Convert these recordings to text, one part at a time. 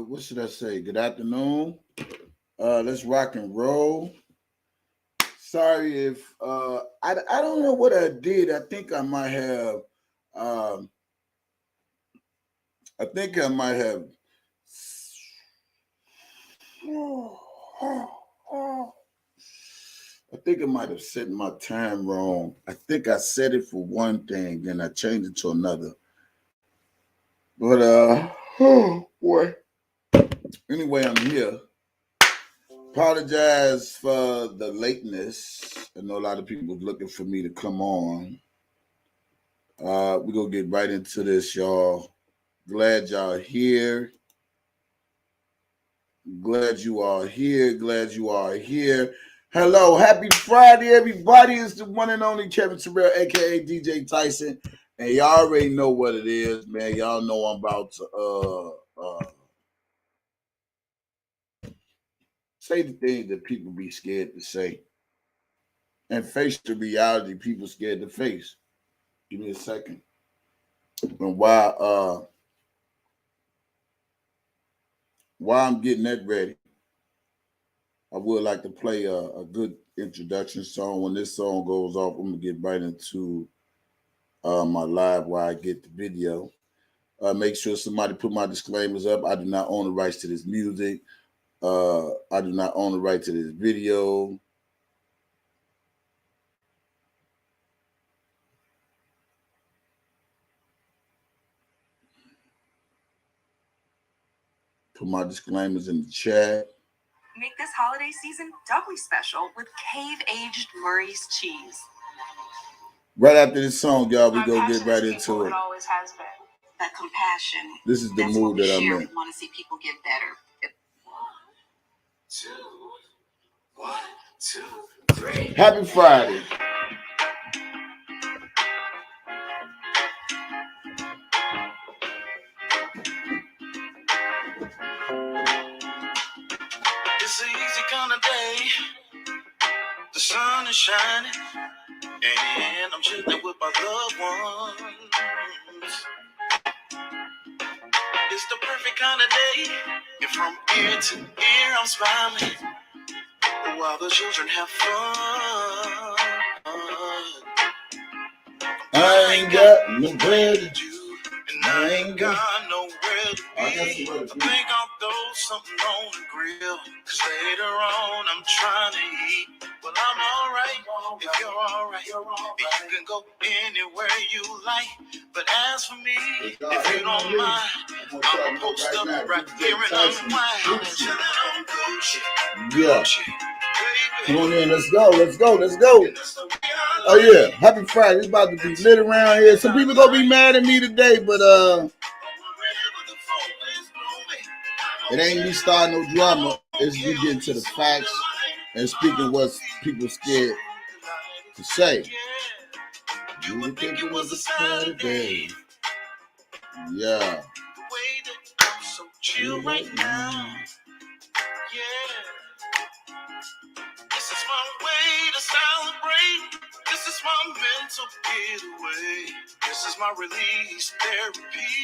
What should I say? Good afternoon. Let's rock and roll. Sorry if I don't know what I did. Um I think I might have I think I might have set my time wrong. I think I set it for one thing, then I changed it to another. But oh boy. Anyway, I'm here. Apologize for the lateness. I know a lot of people was looking for me to come on. We're gonna get right into this, y'all. Glad y'all here. Glad you are here. Glad you are here. Hello, happy Friday, everybody. It's the one and only Kevin Terrell, aka DJ Tyson. And y'all already know what it is, man. Y'all know I'm about to say the things that people be scared to say. And face the reality people scared to face. Give me a second. And while I'm getting that ready, I would like to play a good introduction song. When this song goes off, I'm gonna get right into my live where I get the video. Make sure somebody put my disclaimers up. I do not own the rights to this music. I do not own the right to this video. Put my disclaimers in the chat. Make this holiday season doubly special with cave-aged Murray's cheese. Right after this song, y'all, we go get right into it. It always has been. That compassion. This is the mood that I'm in. We want to see people get better. 1, 2, 3. Happy Friday. It's an easy kind of day. The sun is shining, and I'm chilling with my loved ones. It's the perfect kind of day, and from ear to ear I'm smiling, while the children have fun. I ain't got nowhere to do. And I ain't got nowhere to be. I think I'll throw something on the grill, 'cause later on I'm trying to eat. Well, I'm alright if you're alright. You can go anywhere you like. But as for me, if you don't mind, I'ma post up right here and unwind. Chillin' on Gucci. Yeah. Come on in, let's go. Oh yeah, happy Friday. It's about to be lit around here. Some people gonna be mad at me today, but it ain't me starting no drama. It's me getting to the facts and speaking what people scared to say. You would think it was a Saturday. Yeah. So chill right now. Yeah. This is my way to celebrate. This is my mental getaway. This is my release therapy.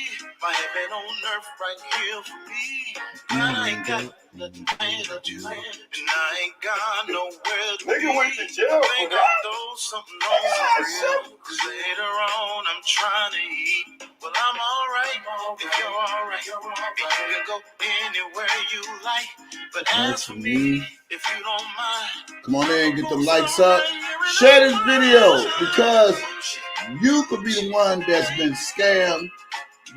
My heaven on earth right here for me. And I ain't got nothing to do. And I ain't got nowhere to be. I think I'll throw something on the grill. 'Cause later on I'm trying to eat. Well, I'm alright if you're alright. You can go anywhere you like. But as for me, if you don't mind, come on in, get the lights up. Share this video because you could be the one that's been scammed.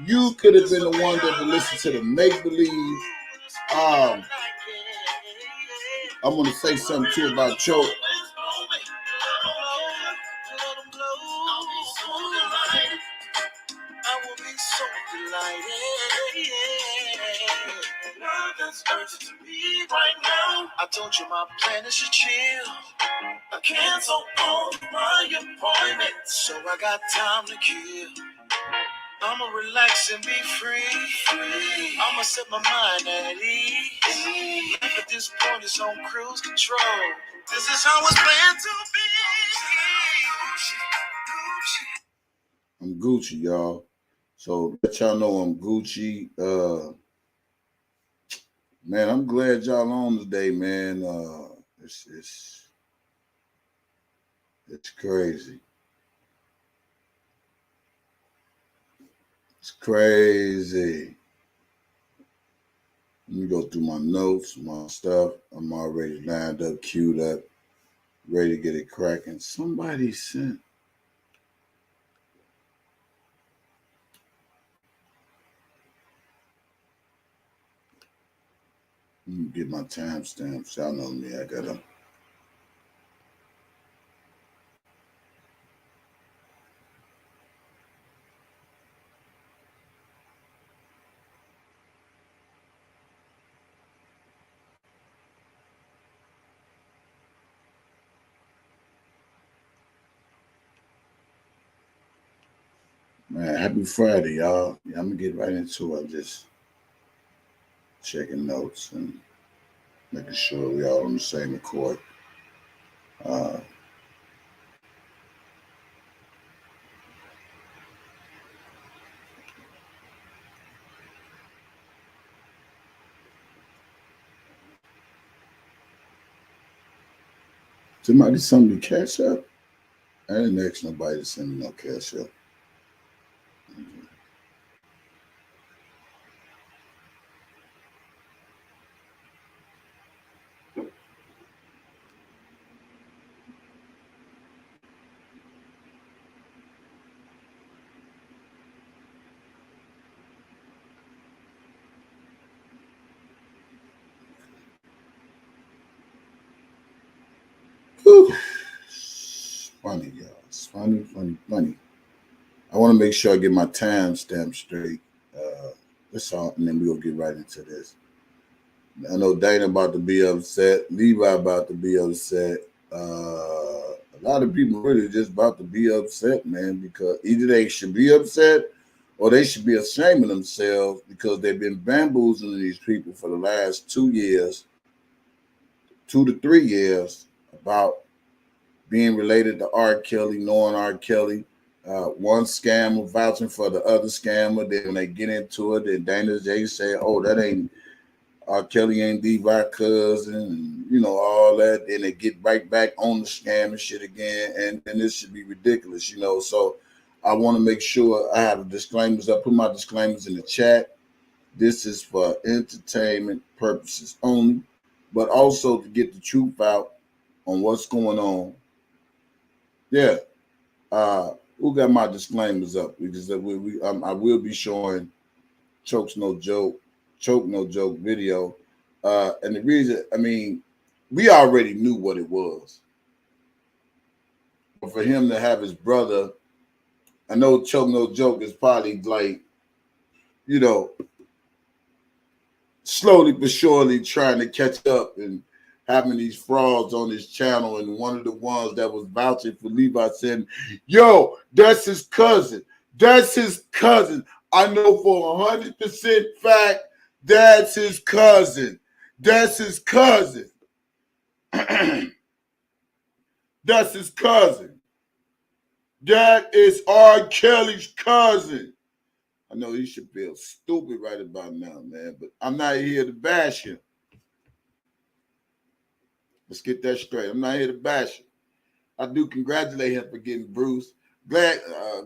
You could have been the one that listened to the make-believe. I'm going to say something too about Choke. I will be so delighted. Love that's urgent to me right now. I told you my plan is to chill. I cancel all my appointments, so I got time to kill. I'ma relax and be free. I'ma set my mind at ease. Life at this point is on cruise control. This is how it's planned to be. I'm Gucci, y'all. So let y'all know I'm Gucci. Man, I'm glad y'all on today, man. It's crazy. It's crazy. Let me go through my notes, my stuff. I'm already lined up, queued up, ready to get it cracking. Somebody sent. Let me get my timestamps. Y'all know me. I gotta. Man, happy Friday, y'all. Yeah, I'm gonna get right into it. I'm just checking notes and making sure we all on the same accord. Uh, Somebody send me cash up. I didn't ask nobody to send me no cash up. Whew. It's funny, y'all. It's funny, funny, funny. I want to make sure I get my time stamp straight. That's all, and then we'll get right into this. I know Dana about to be upset. Levi about to be upset. A lot of people really just about to be upset, man, because either they should be upset or they should be ashamed of themselves because they've been bamboozling these people for the last 2 years, 2 to 3 years, about being related to R. Kelly, knowing R. Kelly. One scammer vouching for the other scammer. Then when they get into it, then Dana J say, "Oh, that ain't R. Kelly, ain't Levi cousin," and all that. Then they get right back on the scam and shit again, and this should be ridiculous. So I want to make sure I have the disclaimers. I put my disclaimers in the chat. This is for entertainment purposes only, but also to get the truth out on what's going on. Yeah. Who got my disclaimers up? Because I will be showing Chokes No Joke, Choke No Joke video. And the reason, I mean, we already knew what it was. But for him to have his brother, I know Choke No Joke is probably like, you know, slowly but surely trying to catch up and having these frauds on his channel. And one of the ones that was vouching for Levi said, "Yo, that's his cousin. That's his cousin. I know for 100% fact that's his cousin. That's his cousin. That's his cousin. That is R. Kelly's cousin." I know he should feel stupid right about now, man, but I'm not here to bash him. Let's get that straight. I'm not here to bash him. I do congratulate him for getting Bruce. Glad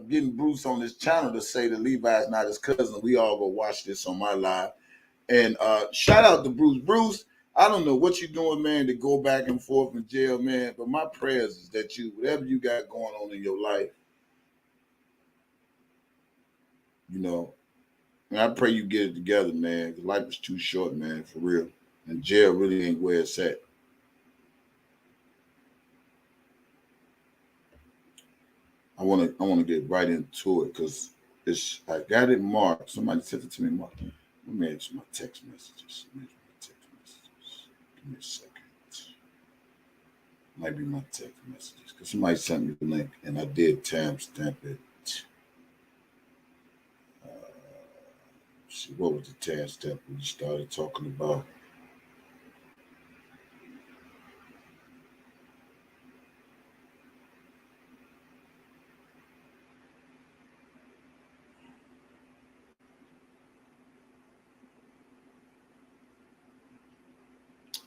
getting Bruce on his channel to say that Levi is not his cousin. We all go watch this on my live. And shout out to Bruce. Bruce, I don't know what you're doing, man, to go back and forth in jail, man. But my prayers is that whatever you got going on in your life, you know, and I pray you get it together, man. Because life is too short, man, for real. And jail really ain't where it's at. I wanna get right into it because I got it marked. Somebody sent it to me marked. Let me answer my text messages. Give me a second. Might be my text messages because somebody sent me the link and I did timestamp it. See what was the timestamp we started talking about?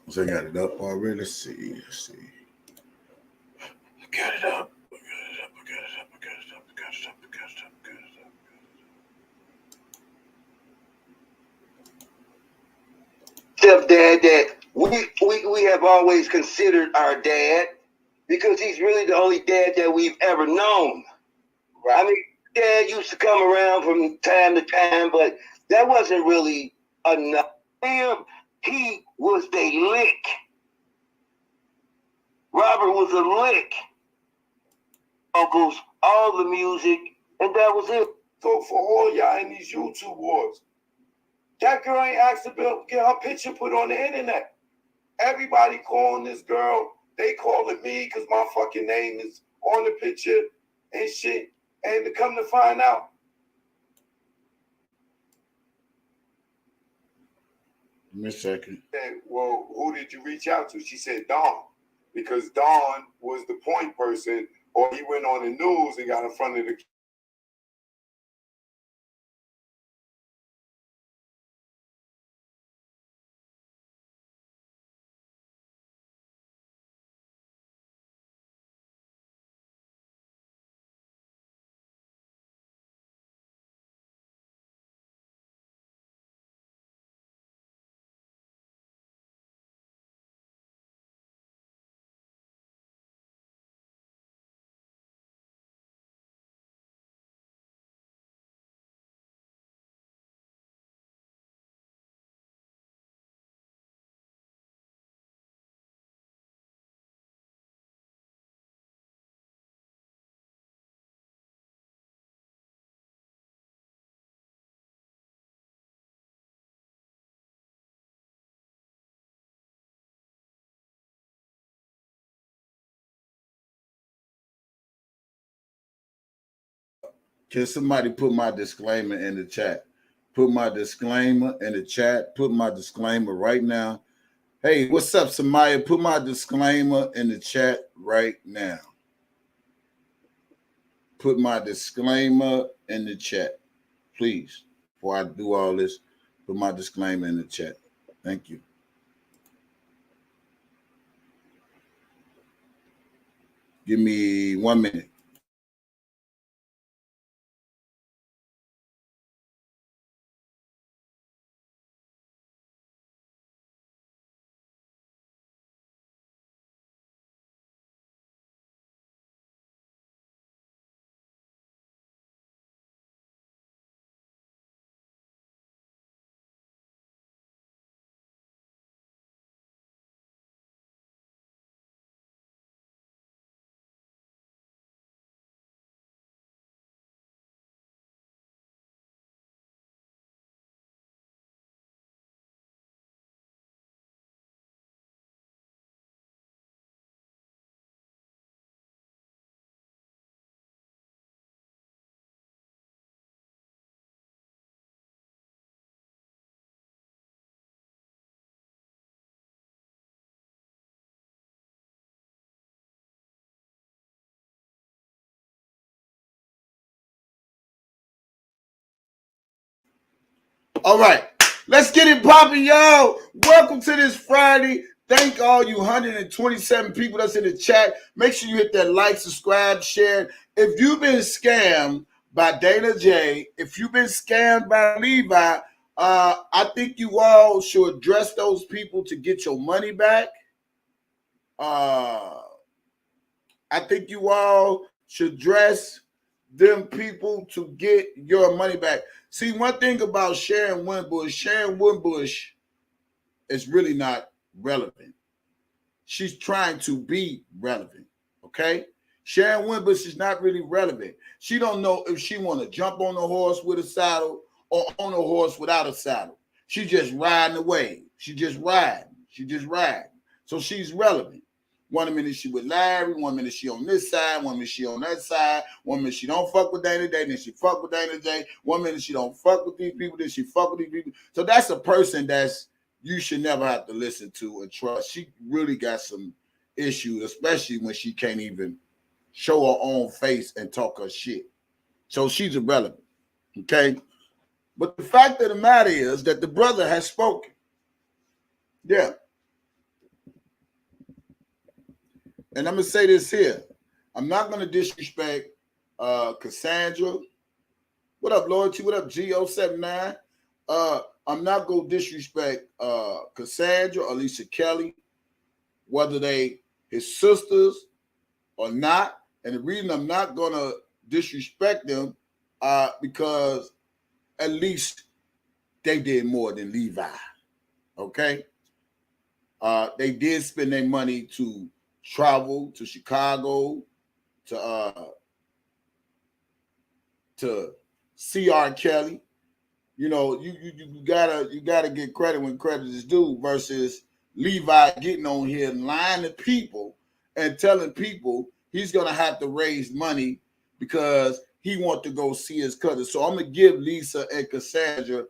So I got it up already. Let's see. I got it up. Stepdad that we have always considered our dad because he's really the only dad that we've ever known. Right. I mean, Dad used to come around from time to time, but that wasn't really enough. He was the lick. Robert was a lick. Uncles, all the music, and that was it. So for all y'all in these YouTube wars, that girl ain't asked to get her picture put on the internet. Everybody calling this girl, they calling me because my fucking name is on the picture and shit. And to come to find out, Give me a second. and, well, who did you reach out to? She said Dawn, because Dawn was the point person, or he went on the news and got in front of the. Can somebody put my disclaimer in the chat? Put my disclaimer in the chat. Put my disclaimer right now. Hey, what's up, Samaya? Put my disclaimer in the chat right now. Put my disclaimer in the chat, please. Before I do all this, put my disclaimer in the chat. Thank you. Give me 1 minute. All right, let's get it popping, y'all. Welcome to this Friday. Thank all you 127 people that's in the chat. Make sure you hit that like, subscribe, share. If you've been scammed by Dana J, if you've been scammed by Levi, I think you all should address those people to get your money back. I think you all should address them people to get your money back. See, one thing about Sharon Winbush is really not relevant. She's trying to be relevant, okay? Sharon Winbush is not really relevant. She don't know if she want to jump on a horse with a saddle or on a horse without a saddle. She just riding away. She just riding. So she's relevant. 1 minute she with Larry, 1 minute she on this side, 1 minute she on that side, 1 minute she don't fuck with Dana Day, then she fuck with Dana Day, 1 minute she don't fuck with these people, then she fuck with these people. So that's a person that's you should never have to listen to and trust. She really got some issues, especially when she can't even show her own face and talk her shit. So she's irrelevant, okay? But the fact of the matter is that the brother has spoken. Yeah. and I'm gonna say this here. I'm not gonna disrespect Cassandra. What up, Loyalty? What up, G079? I'm not gonna disrespect Cassandra or Alicia Kelly, whether they his sisters or not. And the reason I'm not gonna disrespect them, because at least they did more than Levi. Okay. They did spend their money to travel to Chicago to see R. Kelly. You know, you gotta get credit when credit is due, versus Levi getting on here and lying to people and telling people he's gonna have to raise money because he wants to go see his cousin. So I'm gonna give Lisa and Cassandra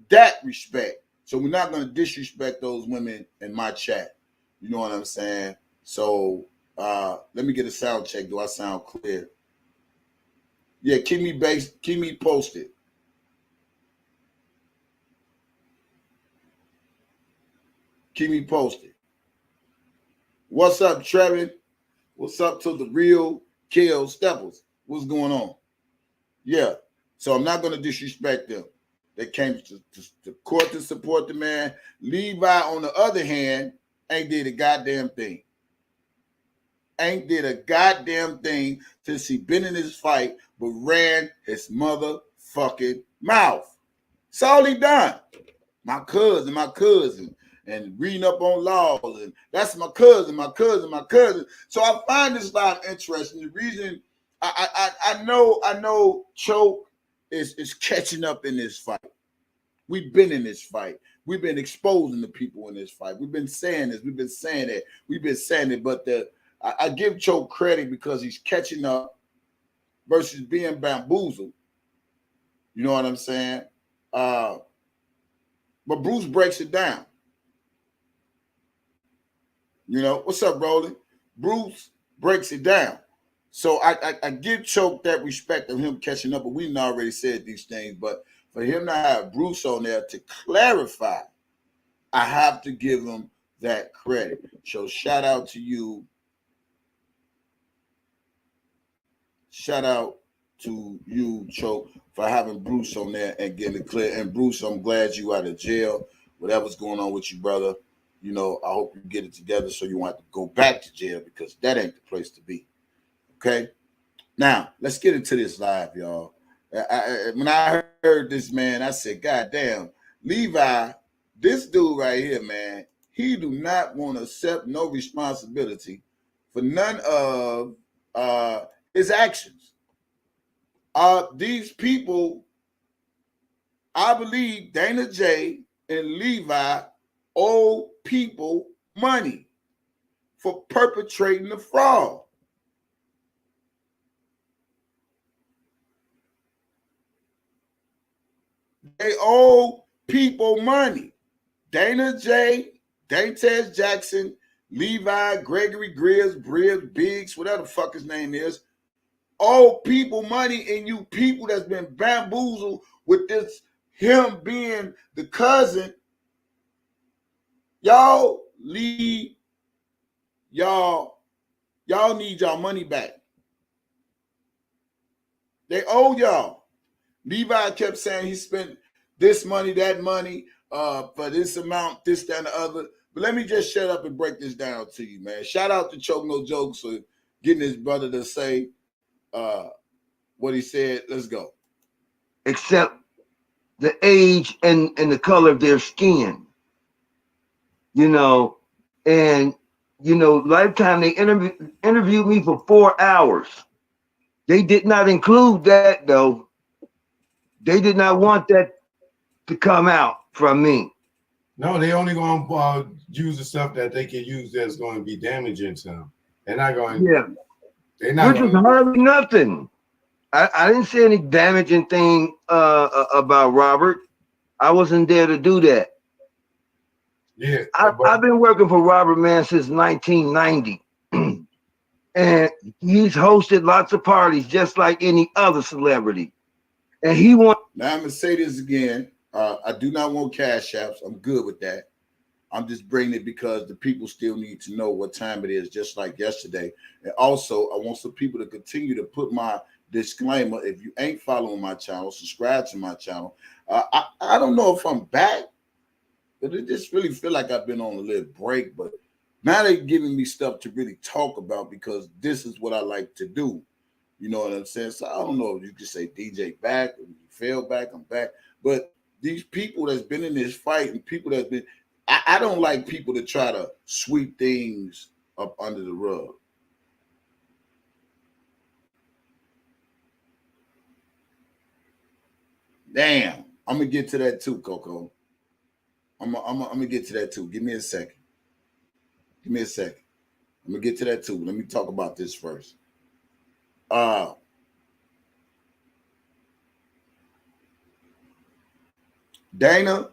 that respect. So we're not gonna disrespect those women in my chat. You know what I'm saying? So let me get a sound check. Do I sound clear? Yeah, keep me posted. Keep me posted. What's up, Trevin? What's up to the real Kale Steppers? What's going on? Yeah. So I'm not going to disrespect them. They came to court to support the man. Levi, on the other hand, ain't did a goddamn thing. Ain't did a goddamn thing since he been in this fight, but ran his motherfucking mouth. That's all he done. My cousin, and reading up on laws, and that's my cousin. So I find this a lot interesting. The reason I know Choke is catching up in this fight. We've been in this fight. We've been exposing the people in this fight. We've been saying this. We've been saying it. But I give Choke credit because he's catching up versus being bamboozled. You know what I'm saying? But Bruce breaks it down. You know, what's up, Roland? Bruce breaks it down. So I give Choke that respect of him catching up, but we already said these things. But for him to have Bruce on there to clarify, I have to give him that credit. So shout out to you. Shout out to you, Choke, for having Bruce on there and getting it clear. And Bruce, I'm glad you out of jail. Whatever's going on with you, brother, you know, I hope you get it together so you won't have to go back to jail, because that ain't the place to be. Okay? Now, let's get into this live, y'all. When I heard this, man, I said, God damn, Levi, this dude right here, man, he do not want to accept no responsibility for none of his actions. These people, I believe Dana J and Levi owe people money for perpetrating the fraud. They owe people money. Dana J, Dantes Jackson, Levi, Gregory Grizz, Biggs, whatever the fuck his name is, owe people money, and you people that's been bamboozled with this, him being the cousin, y'all need y'all need y'all money back. They owe y'all. Levi kept saying he spent this money, that money, for this amount, this, that, and the other. But let me just shut up and break this down to you, man. Shout out to Choke No Jokes for getting his brother to say what he said. Let's go. Except the age and the color of their skin. You know, and, you know, Lifetime, they interviewed me for 4 hours. They did not include that, though. They did not want that to come out from me. No, they only going to use the stuff that they can use that's going to be damaging to them. They're not going. Yeah, they're not. Which is hardly nothing. I didn't say any damaging thing about Robert. I wasn't there to do that. Yeah, I've been working for Robert, man, since 1990. And he's hosted lots of parties just like any other celebrity. And he wants. Now I'm gonna say this again. I do not want cash apps. I'm good with that. I'm just bringing it because the people still need to know what time it is, just like yesterday. And also, I want some people to continue to put my disclaimer. If you ain't following my channel, subscribe to my channel. I don't know if I'm back, but it just really feel like I've been on a little break. But now they're giving me stuff to really talk about because this is what I like to do. You know what I'm saying? So I don't know if you could say DJ back, or you fell back, I'm back. But these people that's been in this fight and people that's been, I don't like people to try to sweep things up under the rug. Damn, I'm gonna get to that too, Coco. I'm gonna get to that too. Give me a second. Give me a second. I'm gonna get to that too. Let me talk about this first. Uh Dana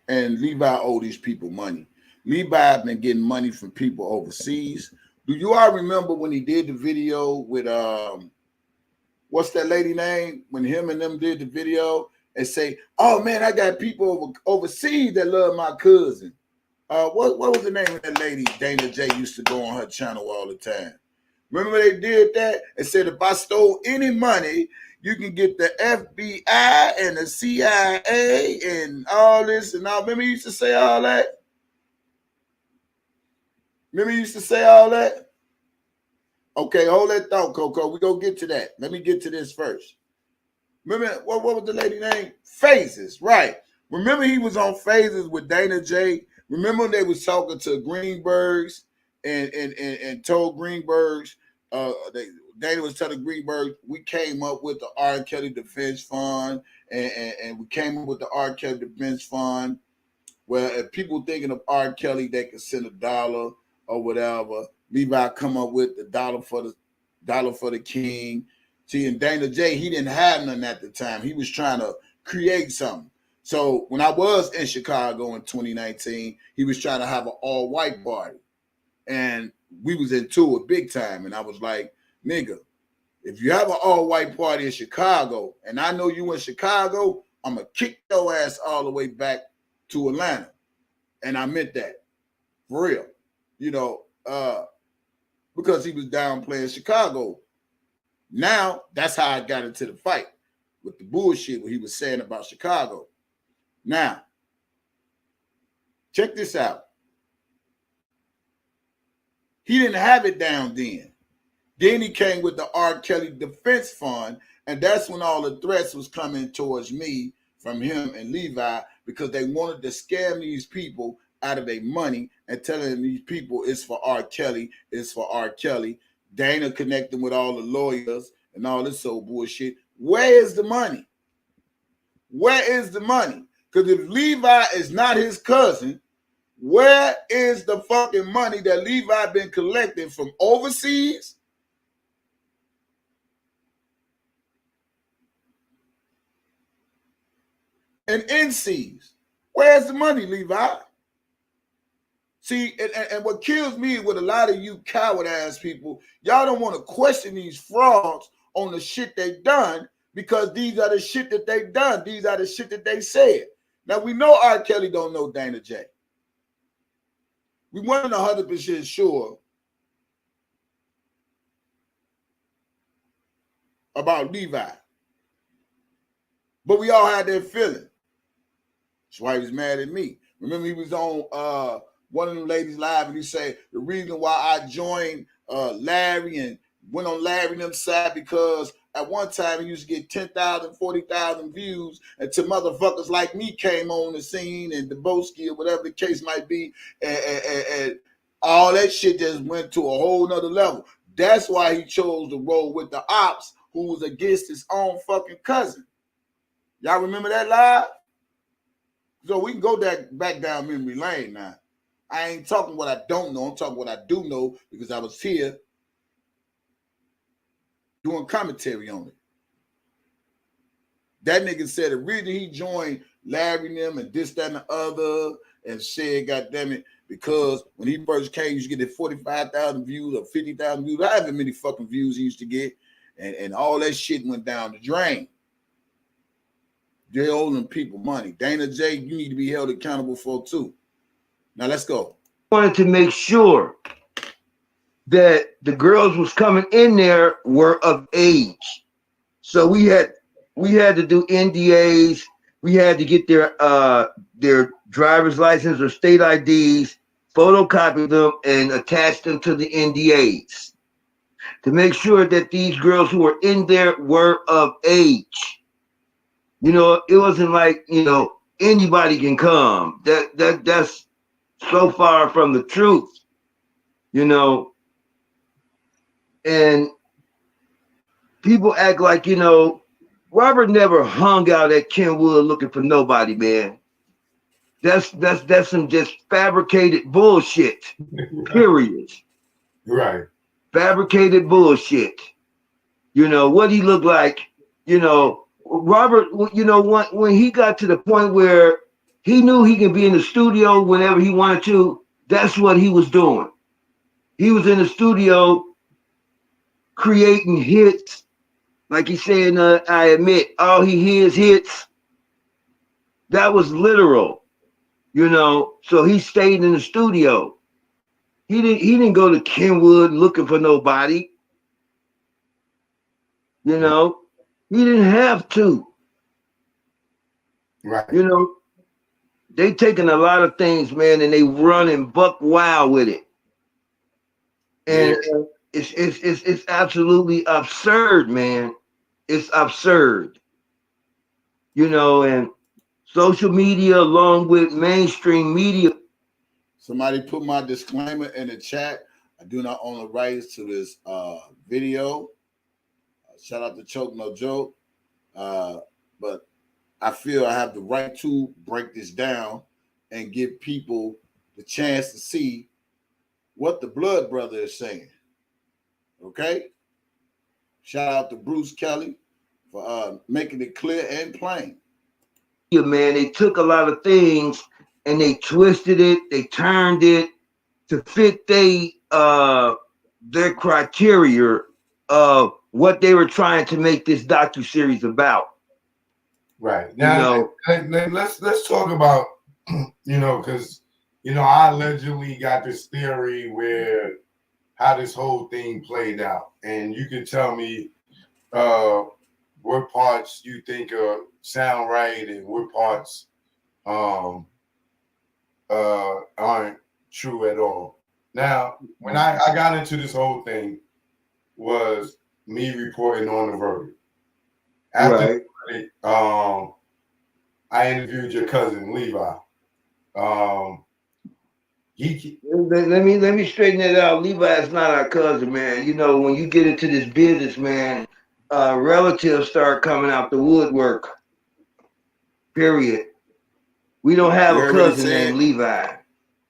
and Levi owe these people money. Levi been getting money from people overseas. Do you all remember when he did the video with what's that lady name? When him and them did the video and say, "Oh man, I got people overseas that love my cousin." What was the name of that lady Dana J used to go on her channel all the time? Remember they did that and said if I stole any money, you can get the FBI and the CIA and all this and all. Remember he used to say all that? Remember he used to say all that? Okay, hold that thought, Coco. We gonna get to that. Let me get to this first. Remember what was the lady name? Phases, right? Remember he was on Phases with Dana J. Remember they was talking to Greenbergs and told Greenbergs, Dana was telling Greenberg, we came up with the R. Kelly Defense Fund, and we came up with the R. Kelly Defense Fund. Well, if people thinking of R. Kelly, they can send $1 or whatever. Levi come up with the dollar for the king. See, and Dana J, he didn't have none at the time. He was trying to create something. So when I was in Chicago in 2019, he was trying to have an all-white party. And we was into it big time. And I was like, nigga, if you have an all-white party in Chicago, and I know you in Chicago, I'm going to kick your ass all the way back to Atlanta. And I meant that. For real. You know, because he was downplaying Chicago. Now, that's how I got into the fight with the bullshit what he was saying about Chicago. Now, check this out. He didn't have it down then. Then he came with the R. Kelly Defense Fund, and that's when all the threats was coming towards me from him and Levi because they wanted to scam these people out of their money and telling these people it's for R. Kelly, it's for R. Kelly. Dana connecting with all the lawyers and all this old bullshit. Where is the money? Where is the money? Because if Levi is not his cousin, where is the fucking money that Levi been collecting from overseas? And NCs. Where's the money, Levi? See, and what kills me with a lot of you coward ass people, y'all don't want to question these frauds on the shit they done because these are the shit that they done. These are the shit that they said. Now, we know R. Kelly don't know Dana J. We weren't 100% sure about Levi. But we all had that feeling. That's why he was mad at me. Remember, he was on one of them ladies live, and he said the reason why I joined Larry and went on Larry and them side because at one time he used to get 10,000, 40,000 views until motherfuckers like me came on the scene and Deboski or whatever the case might be, and all that shit just went to a whole nother level. That's why he chose to roll with the ops who was against his own fucking cousin. Y'all remember that live? So we can go back down memory lane now. I ain't talking what I don't know. I'm talking what I do know because I was here doing commentary on it. That nigga said the reason he joined Larry and them and this, that, and the other and said, goddamn it, because when he first came, he used to get 45,000 views or 50,000 views. However many fucking views he used to get. And all that shit went down the drain. They're owing people money. Dana J, you need to be held accountable for too. Now let's go. Wanted to make sure that the girls was coming in there were of age. So we had to do NDAs. We had to get their driver's license or state IDs, photocopy them, and attach them to the NDAs to make sure that these girls who were in there were of age. You know, it wasn't like, you know, anybody can come. That's so far from the truth, you know. And people act like, you know, Robert never hung out at Kenwood looking for nobody, man. That's some just fabricated bullshit. Period. Right. Fabricated bullshit. You know what he looked like. You know, Robert. You know, when he got to the point where he knew he could be in the studio whenever he wanted to, that's what he was doing. He was in the studio creating hits. Like he's saying, I admit, all he hears hits. That was literal, you know. So he stayed in the studio. He didn't go to Kenwood looking for nobody. You know, he didn't have to. Right. You know, they taking a lot of things, man, and they running buck wild with it. And it's absolutely absurd, man. It's absurd. You know, and social media along with mainstream media. Somebody put my disclaimer in the chat. I do not own the rights to this video. Shout out to Choke No Joke. But I feel I have the right to break this down and give people the chance to see what the Blood Brother is saying. Okay? Shout out to Bruce Kelly for making it clear and plain. Yeah, man, they took a lot of things and they twisted it, they turned it to fit their criteria of what they were trying to make this docuseries about. Right. Now, you know, let's talk about, you know, because, you know, I allegedly got this theory where how this whole thing played out. And you can tell me what parts you think sound right and what parts aren't true at all. Now, when I got into this whole thing was me reporting on the verdict. After the verdict, I interviewed your cousin Levi. Let me straighten it out. Levi is not our cousin, man. You know, when you get into this business, man, relatives start coming out the woodwork. Period. We don't have a cousin named Levi.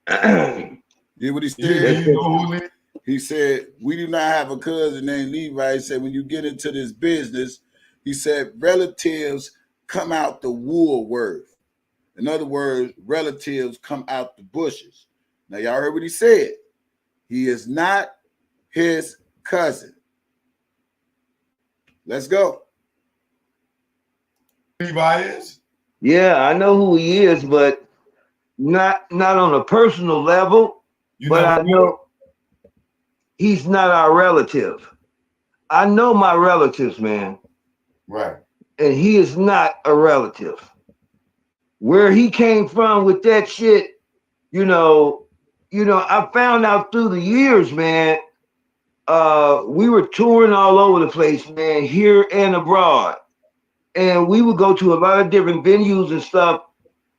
Hear what he said? He said, we do not have a cousin named Levi. He said, when you get into this business, he said, relatives come out the woodwork. In other words, relatives come out the bushes. Now, y'all heard what he said. He is not his cousin. Let's go. Levi is? Yeah, I know who he is, but not on a personal level. But I know he's not our relative. I know my relatives, man. Right. And he is not a relative. Where he came from with that shit, you know, I found out through the years, man. We were touring all over the place, man, here and abroad. And we would go to a lot of different venues and stuff.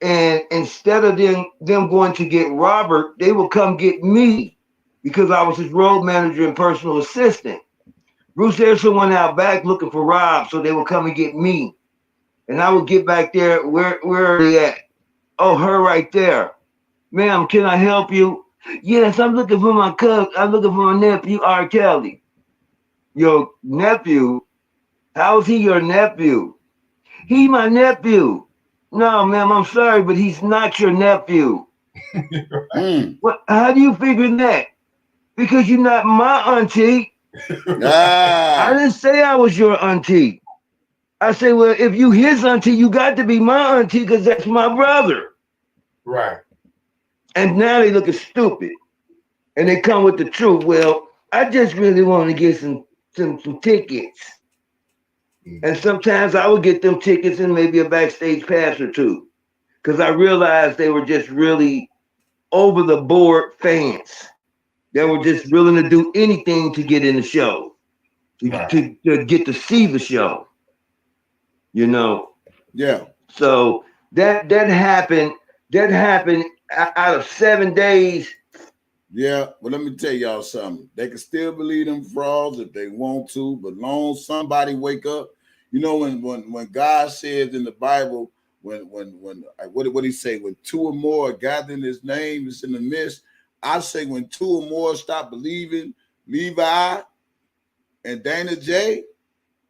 And instead of them going to get Robert, they would come get me because I was his road manager and personal assistant. Bruce Harrison went out back looking for Rob, so they would come and get me. And I would get back there. Where are they at? Oh, her right there. Ma'am, can I help you? Yes, I'm looking for my cousin. I'm looking for my nephew, R. Kelly. Your nephew? How is he your nephew? He my nephew. No, ma'am, I'm sorry, but he's not your nephew. What? How do you figure that? Because you're not my auntie. I didn't say I was your auntie. I say, well, if you his auntie, you got to be my auntie because that's my brother. Right. And now they looking stupid. And they come with the truth. Well, I just really want to get some tickets. And sometimes I would get them tickets and maybe a backstage pass or two. Because I realized they were just really over the board fans. They were just willing to do anything to get in the show, to get to see the show, you know. Yeah. So that happened. That happened out of 7 days. Yeah, but let me tell y'all something. They can still believe them frauds if they want to, but long somebody wake up. You know, when God says in the Bible, when what he say? When two or more are gathered in his name, it's in the midst. I say when two or more stop believing Levi and Dana J,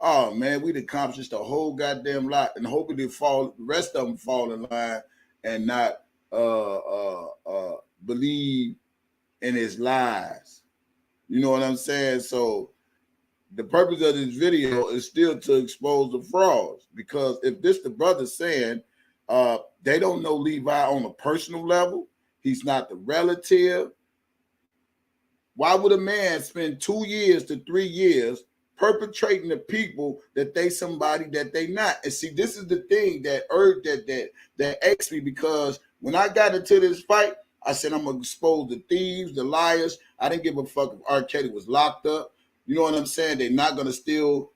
oh man, we'd accomplished a whole goddamn lot, and hoping the rest of them fall in line and not believe in his lies. You know what I'm saying? So the purpose of this video is still to expose the frauds, because if this the brother saying they don't know Levi on a personal level, he's not the relative. Why would a man spend 2 years to 3 years perpetrating the people that they somebody that they not? And see, this is the thing that urged that asked me, because when I got into this fight, I said I'm gonna expose the thieves, the liars. I didn't give a fuck if R. Kelly was locked up. You know what I'm saying? They're not gonna still,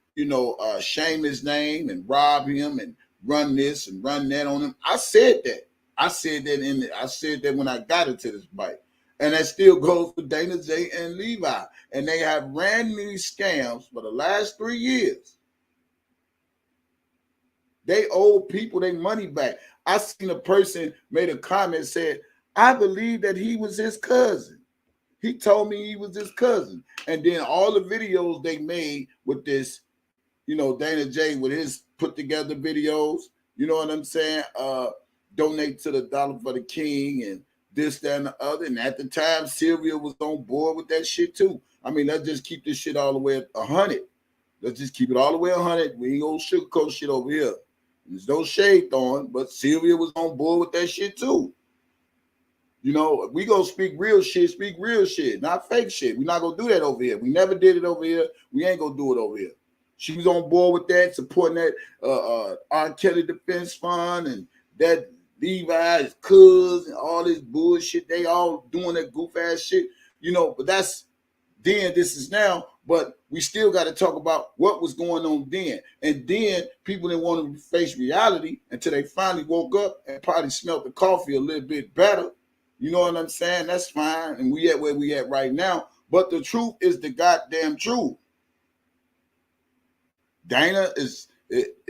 shame his name and rob him and run this and run that on him. I said that. I said that when I got into this fight. And that still goes for Dana J and Levi. And they have ran these scams for the last 3 years. They owe people their money back. I seen a person made a comment, said, I believe that he was his cousin. He told me he was his cousin. And then all the videos they made with this, Dana J with his put together videos, you know what I'm saying? Donate to the Dollar for the King and this, that, and the other. And at the time, Sylvia was on board with that shit too. I mean, let's just keep this shit all the way at 100. Let's just keep it all the way 100. We ain't gonna sugarcoat shit over here. There's no shade throwing, but Sylvia was on board with that shit too. We gonna speak real shit, not fake shit. We're not gonna do that over here. We never did it over here. We ain't gonna do it over here. She was on board with that, supporting that R. Kelly Defense Fund and that Levi's cuz and all this bullshit. They all doing that goof ass shit, but that's then, this is now, but we still got to talk about what was going on then. And then people didn't want to face reality until they finally woke up and probably smelled the coffee a little bit better. You know what I'm saying? That's fine. And we at where we at right now. But the truth is the goddamn truth. Dana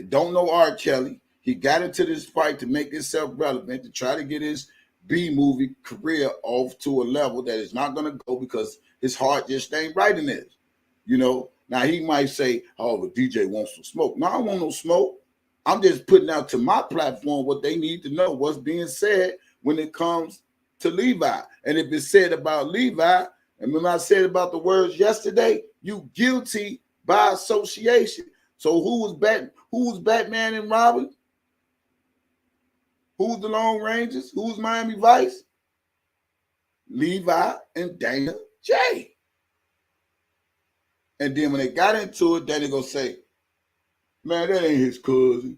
don't know R. Kelly. He got into this fight to make himself relevant, to try to get his B-movie career off to a level that is not going to go because his heart just ain't right in this. Now he might say, oh, but DJ wants some smoke. No, I don't want no smoke. I'm just putting out to my platform what they need to know, what's being said when it comes to Levi. And if it's said about Levi, and when I said about the words yesterday, you guilty by association. So who was Batman and Robin? Who's the Lone Rangers? Who's Miami Vice? Levi and Dana J. And then when they got into it, then they gonna say, man, that ain't his cousin.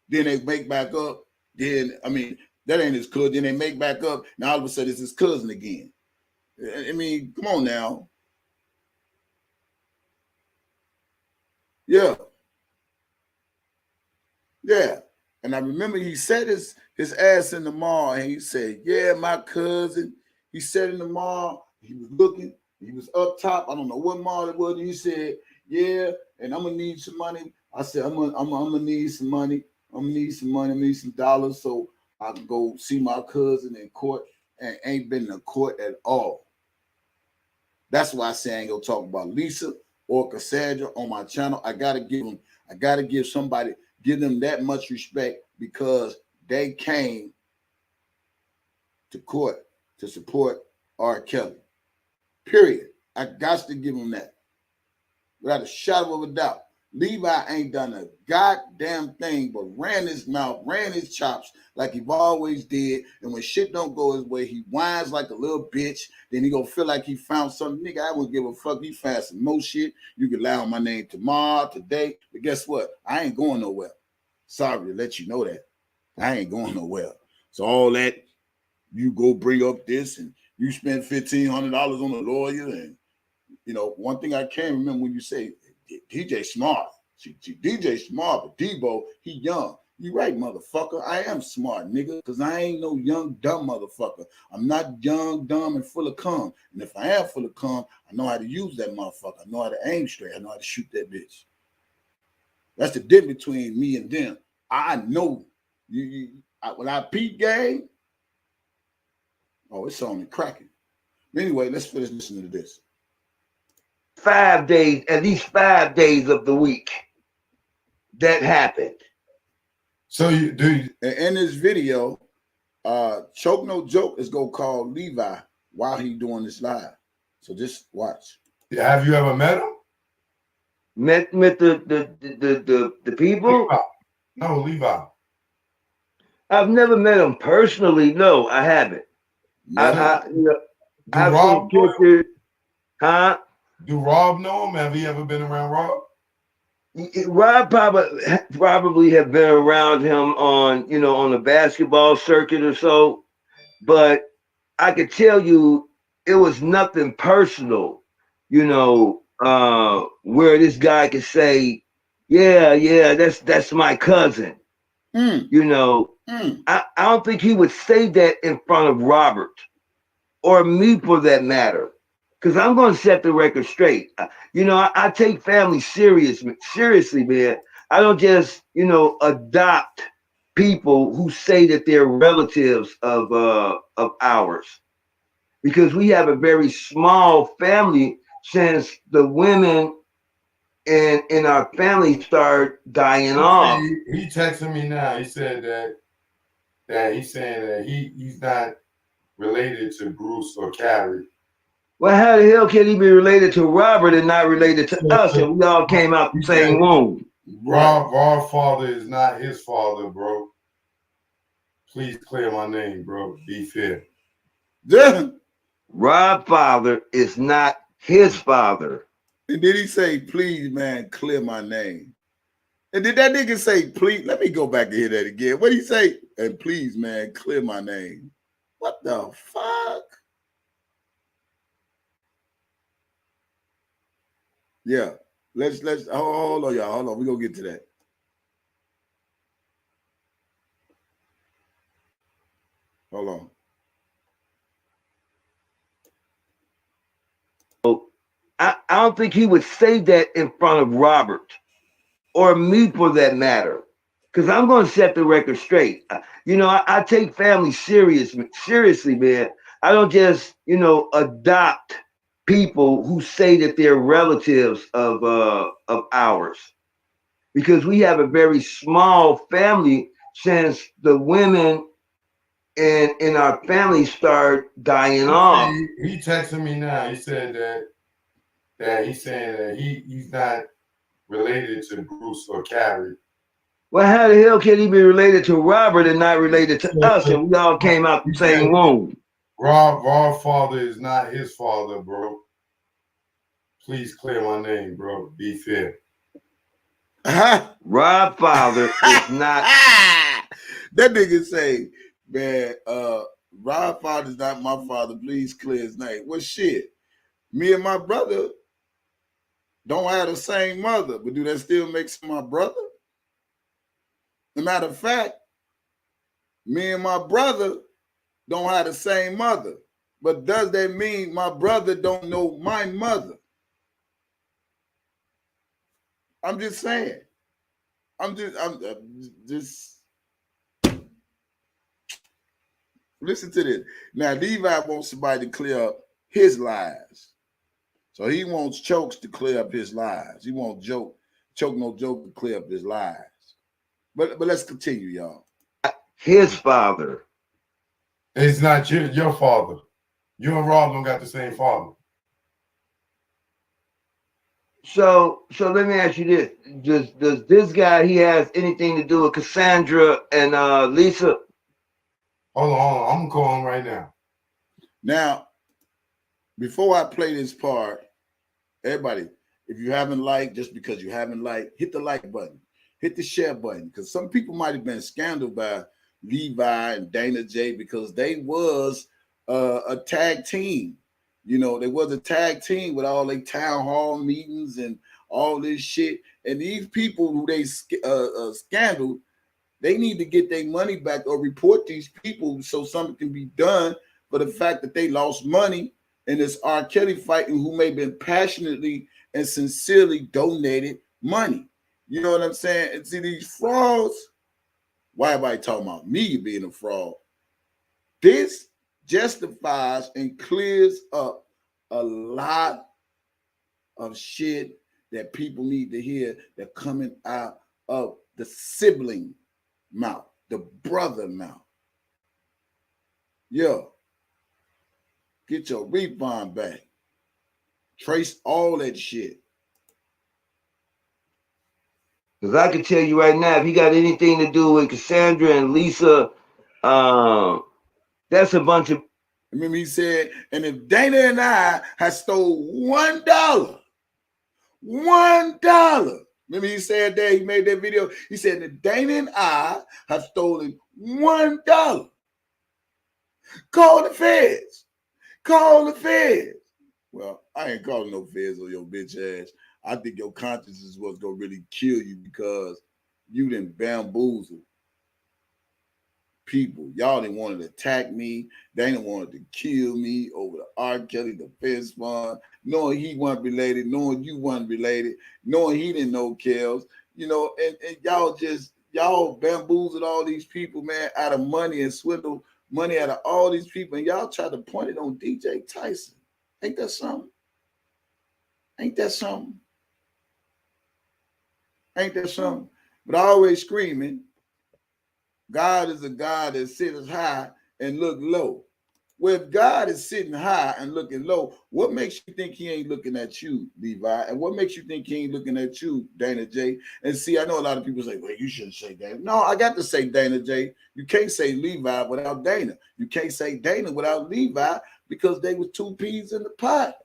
Then they make back up. That ain't his cousin. Then they make back up. Now all of a sudden it's his cousin again. I mean, come on now. Yeah. Yeah. And I remember he set his ass in the mall and he said, yeah, my cousin. He sat in the mall. He was looking. He was up top. I don't know what mall it was. And he said, yeah, and I'm going to need some money. I said, I'm gonna need some money. I'm going to need some money. I need some dollars so I can go see my cousin in court, and ain't been in court at all. That's why I say I ain't going to talk about Lisa or Cassandra on my channel. I got to give them that much respect because they came to court to support R. Kelly. Period. I got to give them that without a shadow of a doubt. Levi ain't done a goddamn thing but ran his mouth, ran his chops like he always did. And when shit don't go his way, he whines like a little bitch. Then he gonna feel like he found something. Nigga, I wouldn't give a fuck. He found some more shit. You can lie on my name tomorrow, today. But guess what? I ain't going nowhere. Sorry to let you know that. I ain't going nowhere. So all that, you go bring up this and you spend $1,500 on a lawyer. And, you know, one thing I can't remember when you say, DJ smart. DJ smart, but Debo, he young. You right, motherfucker. I am smart, nigga, because I ain't no young, dumb motherfucker. I'm not young, dumb, and full of cum. And if I am full of cum, I know how to use that motherfucker. I know how to aim straight. I know how to shoot that bitch. That's the difference between me and them. I know. When I peep game, oh, it's on me cracking. Anyway, let's finish listening to this. 5 days, at least 5 days of the week that happened. So you do in this video, Choke No Joke is gonna call Levi while he doing this live. So just watch. Have you ever met him? Met the people? Levi. No, Levi. I've never met him personally. No, I haven't. I've seen pictures. Huh? Do Rob know him? Have you ever been around Rob? Rob probably have been around him on the basketball circuit or so, but I could tell you it was nothing personal, where this guy could say, yeah, that's my cousin. I don't think he would say that in front of Robert or me for that matter. Because I'm going to set the record straight. I take family seriously, man. I don't just, adopt people who say that they're relatives of ours. Because we have a very small family since the women in our family start dying off. He texted me now. He said that he's saying that he's not related to Bruce or Carrie. Well, how the hell can he be related to Robert and not related to us? And we all came out the same womb. Rob's father is not his father, bro. Please clear my name, bro. Be fair. Rob's father is not his father. And did he say, please, man, clear my name? And did that nigga say, please? Let me go back and hear that again. What did he say? And please, man, clear my name. What the fuck? Yeah, let's hold on, y'all. Hold on, we're gonna get to that. Hold on. I don't think he would say that in front of Robert or me for that matter. Because I'm going to set the record straight. I take family seriously, man. I don't just, adopt people who say that they're relatives of ours, because we have a very small family since the women in our family start dying off. He texted me now. He said that he's saying that he's not related to Bruce or Carrie. Well, how the hell can he be related to Robert and not related to us? And we all came out the same womb. Rob's father is not his father, bro. Please clear my name, bro. Be fair. Rob's father is not. That nigga say, man, Rob's father is not my father. Please clear his name. Well, shit. Me and my brother don't have the same mother, but do that still make him my brother? As a matter of fact, me and my brother don't have the same mother, but does that mean my brother don't know my mother? I'm just saying. I'm just listen to this. Now, Levi wants somebody to clear up his lies. So he wants Chokes to clear up his lies. He wants Choke No Joke to clear up his lies. But let's continue, y'all. His father. It's not your father. You and Rob don't got the same father. So let me ask you this: Does this guy he has anything to do with Cassandra and Lisa? Hold on. I'm calling him right now. Now, before I play this part, everybody, if you haven't liked, just because you haven't liked, hit the like button, hit the share button, because some people might have been scandaled by Levi and Dana J because they was a tag team. You know, they was a tag team with all their town hall meetings and all this shit. And these people who they scandaled, they need to get their money back or report these people so something can be done for the fact that they lost money in this R. Kelly fighting who may have been passionately and sincerely donated money. You know what I'm saying? And see these frauds, why everybody talking about me being a fraud? This justifies and clears up a lot of shit that people need to hear that coming out of the sibling mouth, the brother mouth. Yo, get your refund back. Trace all that shit. Because I can tell you right now, if he got anything to do with Cassandra and Lisa, that's a bunch of. Remember he said, and if Dana and I had stole $1, remember he said that, he made that video, he said that Dana and I have stolen $1. Call the feds. Call the feds. Well, I ain't calling no feds on your bitch ass. I think your conscience is what's gonna really kill you because you done bamboozled people. Y'all didn't want to attack me. They didn't want to kill me over the R. Kelly defense fund, knowing he wasn't related, knowing you wasn't related, knowing he didn't know Kells, you know, and y'all bamboozled all these people, man, out of money and swindled money out of all these people, and y'all tried to point it on DJ Tyson. Ain't that something? Ain't that something? Ain't that something? But I always screaming, God is a God that sits high and look low. Well, if God is sitting high and looking low, what makes you think he ain't looking at you, Levi? And what makes you think he ain't looking at you, Dana J? And see, I know a lot of people say, well, you shouldn't say Dana. No, I got to say Dana J. You can't say Levi without Dana. You can't say Dana without Levi because they were two peas in the pot.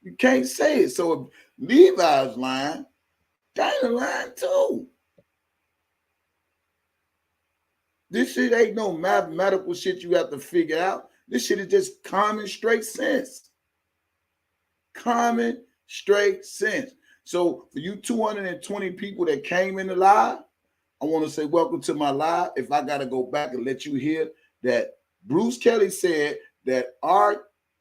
You can't say it. So if Levi's lying, Dana lying too. This shit ain't no mathematical shit you have to figure out. This shit is just common straight sense. Common straight sense. So for you 220 people that came in the live, I want to say welcome to my live. If I got to go back and let you hear that Bruce Kelly said that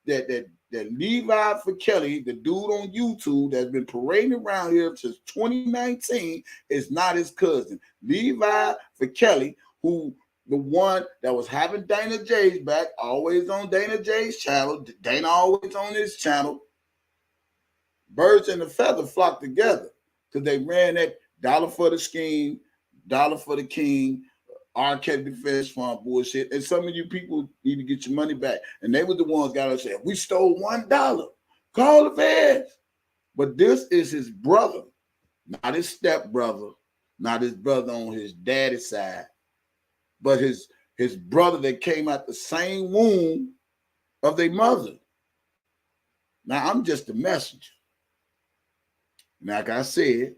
that Levi for Kelly, the dude on YouTube that's been parading around here since 2019, is not his cousin. Levi for Kelly, who the one that was having Dana J's back, always on Dana J's channel, Dana always on his channel. Birds and the feather flock together because they ran that dollar for the scheme, dollar for the king, R. Kelly defense fund bullshit. And some of you people need to get your money back. And they were the ones got to say, we stole $1. Call the feds. But this is his brother, not his stepbrother, not his brother on his daddy's side, but his brother that came out the same womb of their mother. Now, I'm just a messenger. Like I've said,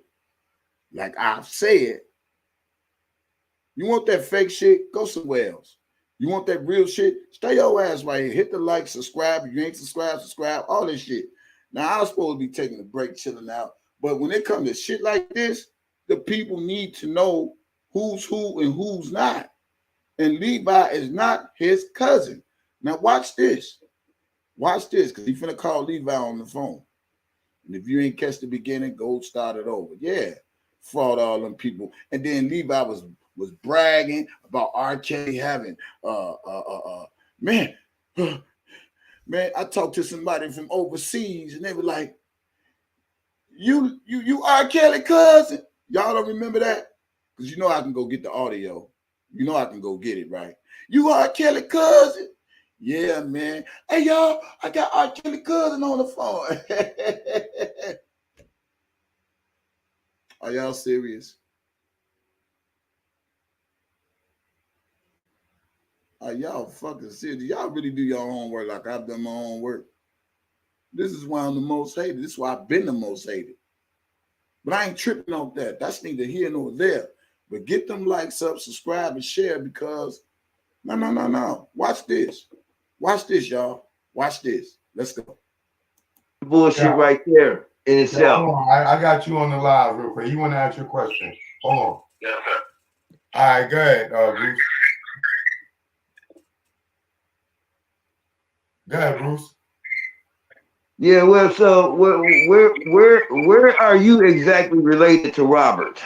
you want that fake shit? Go somewhere else. You want that real shit? Stay your ass right here. Hit the like, subscribe. If you ain't subscribe, all this shit. Now, I was supposed to be taking a break, chilling out. But when it comes to shit like this, the people need to know who's who and who's not. And Levi is not his cousin. Now, watch this. Watch this, because he's finna call Levi on the phone. And if you ain't catch the beginning, go start it over. Yeah, fraud all them people. And then Levi was bragging about R. Kelly having man, I talked to somebody from overseas and they were like, you R. Kelly cousin. Y'all don't remember that? Because you know I can go get the audio. You know I can go get it, right? You R. Kelly cousin. Yeah, man. Hey, y'all, I got R. Kelly cousin on the phone. Are y'all serious? Are y'all fucking serious? Y'all really do your homework like I've done my own work. This is why I'm the most hated. This is why I've been the most hated. But I ain't tripping on that. That's neither here nor there. But get them likes up, subscribe, and share because no. Watch this. Watch this, y'all. Watch this. Let's go. Bullshit right there in itself. Hold on. I got you on the live real quick. You want to ask your question? Hold on. Yes, sir. All right, go ahead, Bruce. Go ahead, Bruce. Yeah, well, so where are you exactly related to Robert?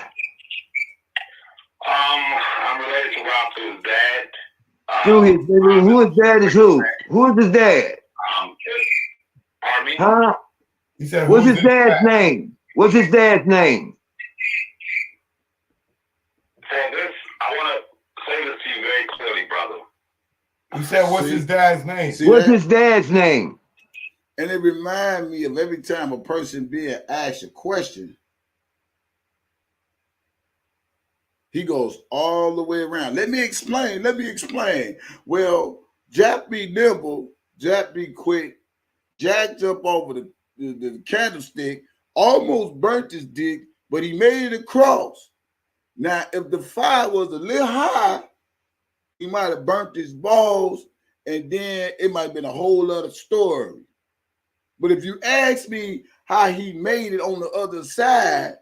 I'm related to Rob through his dad. Who his dad is who? Who is his dad? Pardon me? Huh? He said, What's his dad's name? What's his dad's name? For this, I want to say this to you very clearly, brother. He said, what's his dad's name? What's his dad's name? And it reminds me of every time a person being asked a question, he goes all the way around. Let me explain. Well, Jack be nimble, Jack be quick, Jack jumped over the candlestick, almost burnt his dick, but he made it across. Now, if the fire was a little high, he might have burnt his balls, and then it might have been a whole other story. But if you ask me how he made it on the other side,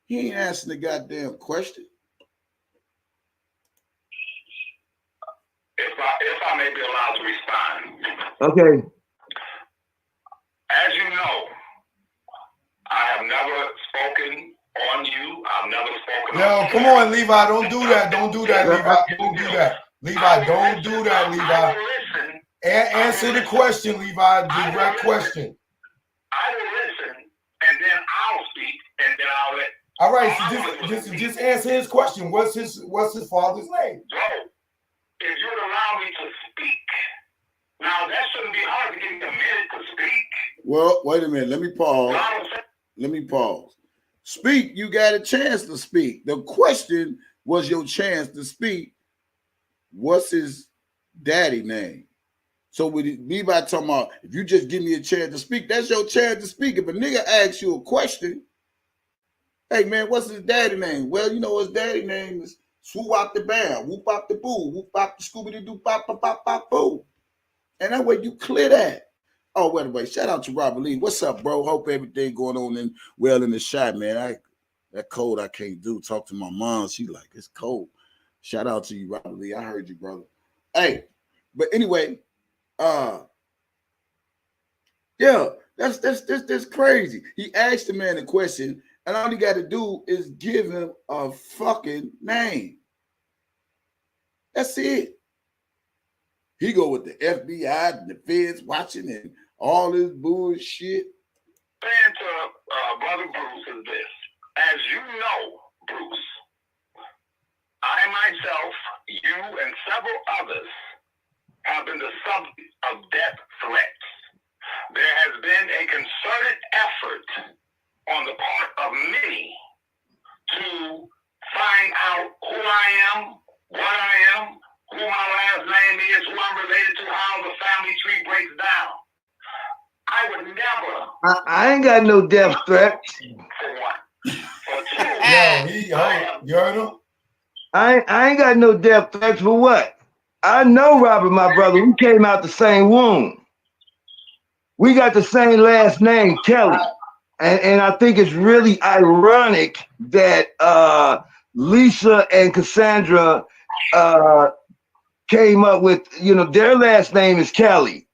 he ain't asking the goddamn question. If I may be allowed to respond. Okay. As you know, I have never spoken on you. I've never spoken on you. Come on, Levi. Don't do that. Don't do that, Levi. Don't do that. Levi, don't do that, Levi. Answer the question, Levi. Direct question. I will listen, and then I'll speak, and then I'll let. All right, so just answer his question. What's his father's name? Bro, if you would allow me to speak, now that shouldn't be hard to give me a minute to speak. Well, wait a minute. Let me pause. Speak. You got a chance to speak. The question was your chance to speak. What's his daddy name? So with Levi talking about, if you just give me a chance to speak, that's your chance to speak. If a nigga asks you a question, hey man, what's his daddy name? Well, you know his daddy name is swoop out the bam, whoop out the boo, whoop out the Scooby Doo pop pop pop pop boo. And that way you clear that. Oh, by the way, shout out to Robert Lee. What's up, bro? Hope everything going on in the shot, man. That cold I can't do. Talk to my mom. She like, it's cold. Shout out to you, Robert Lee. I heard you, brother. Hey, but anyway, yeah, that's crazy. He asked the man a question, and all he got to do is give him a fucking name. That's it. He go with the FBI and the feds watching and all this bullshit. Saying to Brother Bruce is this. As you know, Bruce, I myself, you, and several others have been the subject of death threats. There has been a concerted effort on the part of many to find out who I am, what I am, who my last name is, who I'm related to, how the family tree breaks down. I would never. I ain't got no death threats. For one. For two. You heard him? I ain't got no death threats for what? I know Robert, my brother. We came out the same womb. We got the same last name, Kelly. And I think it's really ironic that Lisa and Cassandra came up with, their last name is Kelly.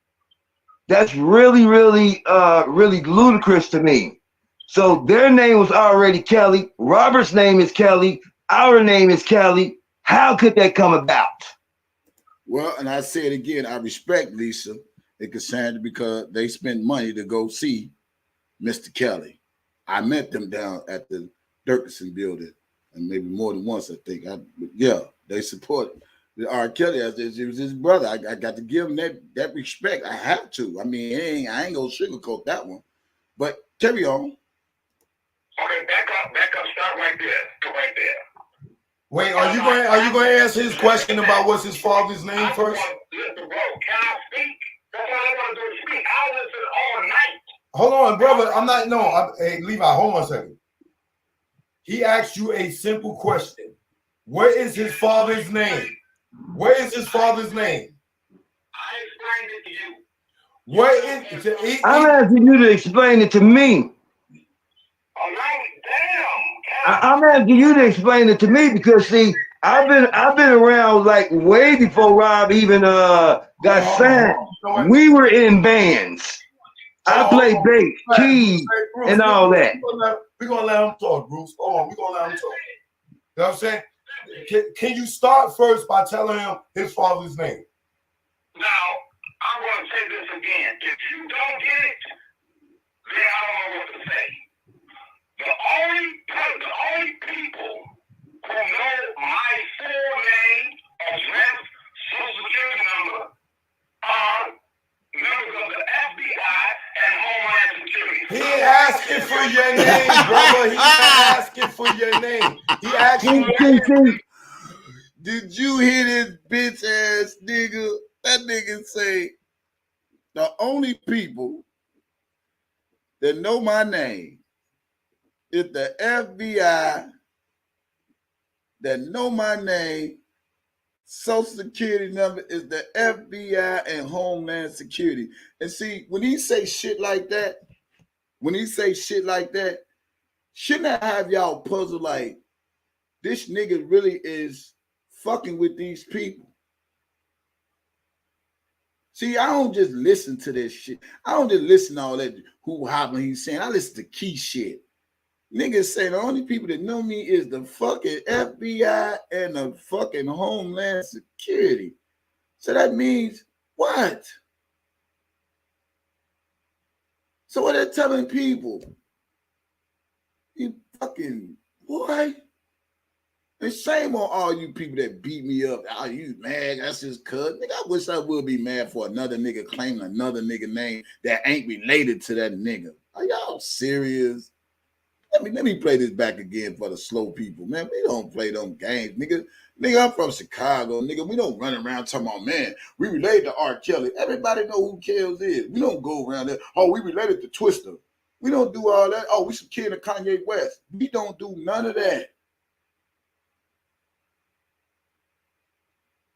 That's really, really, really ludicrous to me. So their name was already Kelly. Robert's name is Kelly. Our name is Kelly. How could that come about? Well, and I say it again, I respect Lisa and Cassandra because they spent money to go see Mr. Kelly. I met them down at the Dirksen building, and maybe more than once, I think. Yeah, they support R. Kelly, it was his brother. I got to give him that respect. I have to. I mean, I ain't gonna sugarcoat that one. But carry on. Okay, back up, stop right there. Stop right there. Wait, are you going to answer his question about what's his father's name first? Listen, bro, can I speak? That's all I want to do is speak. I'll listen all night. Hold on, brother. Hey, Levi, hold on a second. He asked you a simple question. What is his father's name? What is his father's name? I explained it to you. What is I'm asking you to explain it to me. All right, damn. I'm asking you to explain it to me because see, I've been around like way before Rob even got signed. We were in bands. I played bass, keys, and all that. We're gonna let him talk, Bruce. Hold on, we're gonna let him talk. You know what I'm saying? Can you start first by telling him his father's name? Now, I'm going to say this again. If you don't get it, then I don't know what to say. The only people who know my full name, address, social security number are members of the FBI and Homeland Security. He ain't asking for your name, brother. He not asking for your name. He asking. Did you hear this bitch ass nigga? That nigga say the only people that know my name is the FBI that know my name. Social Security number is the FBI and Homeland Security. And see, when he say shit like that, shouldn't I have y'all puzzled like this nigga really is fucking with these people? See, I don't just listen to this shit. I don't just listen to all that who hopping he's saying. I listen to key shit. Niggas say the only people that know me is the fucking FBI and the fucking Homeland Security. So that means what? So what they're telling people? You fucking boy. And shame on all you people that beat me up. Oh, you mad? That's his cousin. Nigga, I wish I would be mad for another nigga claiming another nigga name that ain't related to that nigga. Are y'all serious? Let me play this back again for the slow people, man. We don't play them games, nigga. Nigga, I'm from Chicago, nigga. We don't run around talking about, man, we related to R. Kelly. Everybody know who Kells is. We don't go around there. Oh, we related to Twister. We don't do all that. Oh, we some kid of Kanye West. We don't do none of that.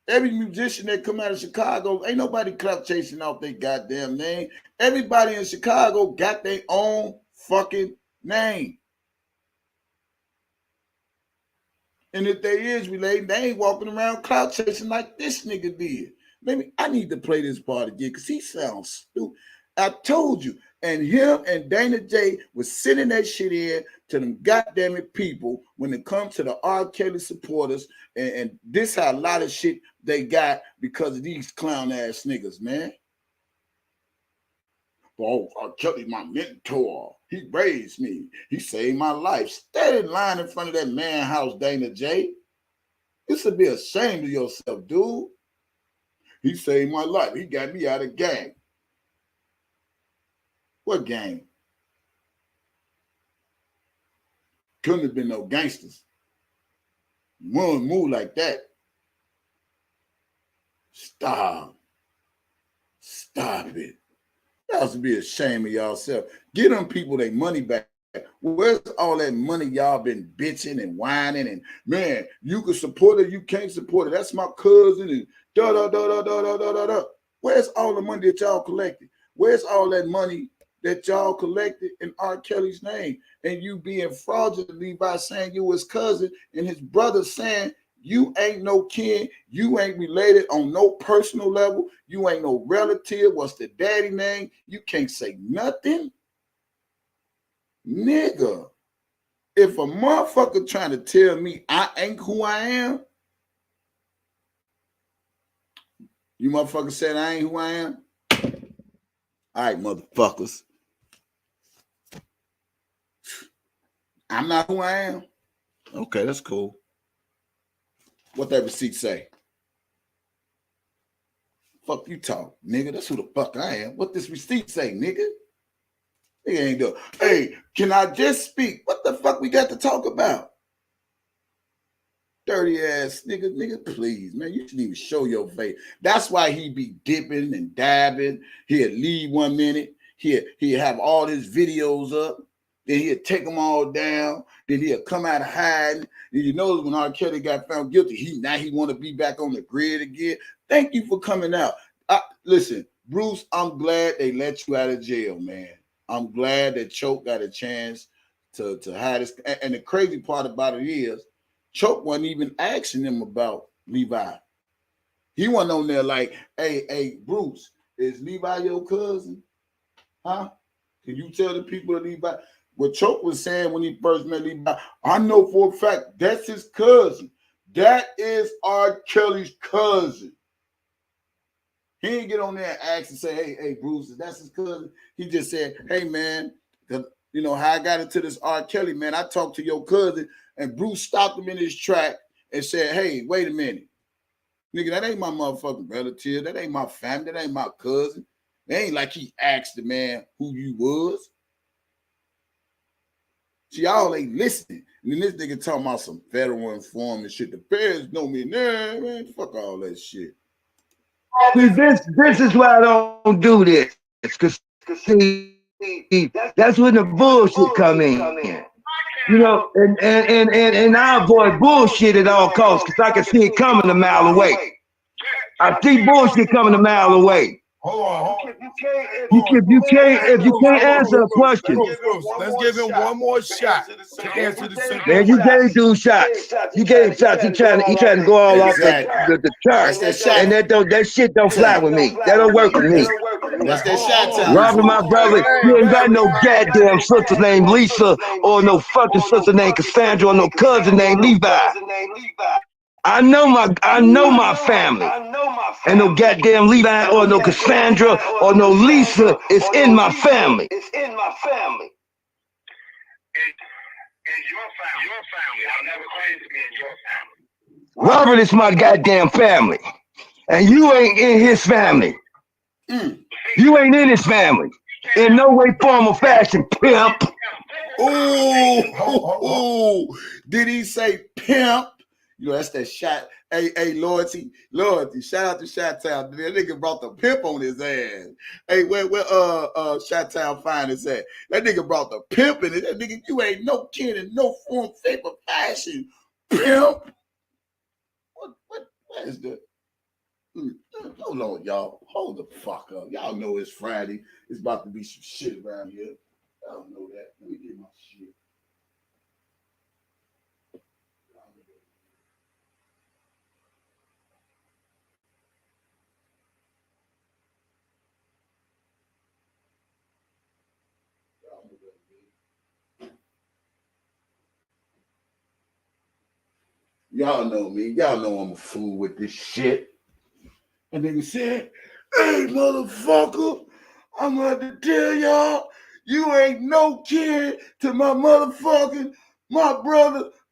Every musician that come out of Chicago, ain't nobody clout chasing off their goddamn name. Everybody in Chicago got their own fucking name. And if they is related, they ain't walking around clout chasing like this nigga did. Maybe I need to play this part again because he sounds stupid. I told you. And him and Dana J was sending that shit in to them goddamn it people when it comes to the R. Kelly supporters. And this how a lot of shit they got because of these clown ass niggas, man. Oh, R. Kelly, my mentor. He raised me. He saved my life. Steady lying in front of that man house, Dana J. You should be ashamed of yourself, dude. He saved my life. He got me out of gang. What gang? Couldn't have been no gangsters. You won't move like that. Stop. Stop it. Y'all should be ashamed of yourself. Get them people their money back. Where's all that money y'all been bitching and whining and man, you can support it, you can't support it. That's my cousin and da da da da da da da da da. Where's all the money that y'all collected? Where's all that money that y'all collected in R. Kelly's name? And you being fraudulent, Levi saying you his cousin and his brother saying you ain't no kin, you ain't related on no personal level, you ain't no relative. What's the daddy name? You can't say nothing. Nigga, if a motherfucker trying to tell me I ain't who I am, you motherfucker said I ain't who I am? All right, motherfuckers. I'm not who I am? Okay, that's cool. What that receipt say? Fuck you talk, nigga. That's who the fuck I am. What this receipt say, nigga? Nigga ain't doing. Hey, can I just speak? What the fuck we got to talk about? Dirty ass nigga, please, man. You shouldn't even show your face. That's why he be dipping and dabbing. He'll leave 1 minute. He'll have all his videos up. Then he'll take them all down. Then he'll come out of hiding. And you know when R. Kelly got found guilty, he want to be back on the grid again. Thank you for coming out. Listen, Bruce, I'm glad they let you out of jail, man. I'm glad that Choke got a chance to hide his. And the crazy part about it is, Choke wasn't even asking him about Levi. He wasn't on there like, hey, Bruce, is Levi your cousin? Huh? Can you tell the people that Levi? What Choke was saying when he first met Levi, I know for a fact that's his cousin. That is R. Kelly's cousin. He didn't get on there and ask and say, hey, Bruce, that's his cousin. He just said, hey, man, you know how I got into this R. Kelly, man. I talked to your cousin, and Bruce stopped him in his track and said, hey, wait a minute. Nigga, that ain't my motherfucking relative. That ain't my family. That ain't my cousin. It ain't like he asked the man who you was. See, y'all ain't listening. And then this nigga talking about some federal informant shit. The feds know me. Nah, man, fuck all that shit. See, this is why I don't do this. Because, see, that's when the bullshit come in. You know, and I avoid bullshit at all costs because I can see it coming a mile away. I see bullshit coming a mile away. Hold on. If you can't answer a question, Let's give him one more shot to answer the simple. man, you gave dude shots. You gave shots. He trying to go all off the chart, and that shit don't fly with me. That don't work with me. That's that shot time. Robbing my brother. You ain't got no goddamn sister named Lisa or no fucking sister named Cassandra or no cousin named Levi. I know my family. And no goddamn Levi or no Cassandra or no Lisa is in my family. In your family. I'll never claim to be in your family. Robert is my goddamn family. And you ain't in his family. You ain't in his family. In no way, form, or fashion, pimp. Ooh. Did he say pimp? You know, that's that shot. Hey, loyalty. Shout out to Shot Town. That nigga brought the pimp on his ass. Hey, where Shot Town find his at? That nigga brought the pimp in it. That nigga, you ain't no kid in no form, shape, or fashion. Pimp. What is that? Hold on, y'all. Hold the fuck up. Y'all know it's Friday. It's about to be some shit around here. Y'all know that. Let me get my shit. Y'all know me. Y'all know I'm a fool with this shit. And nigga said, hey, motherfucker, I'm going to tell y'all, you ain't no kid to my brother,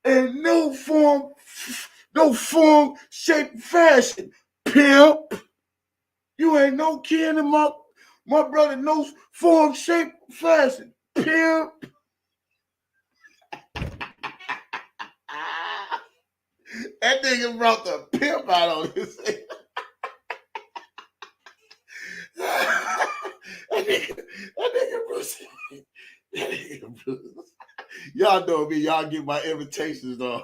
in no form, shape, fashion, pimp. You ain't no kid to my brother, no form, shape, fashion, pimp. That nigga brought the pimp out on his head. That nigga Bruce. Y'all know me. Y'all get my invitations on.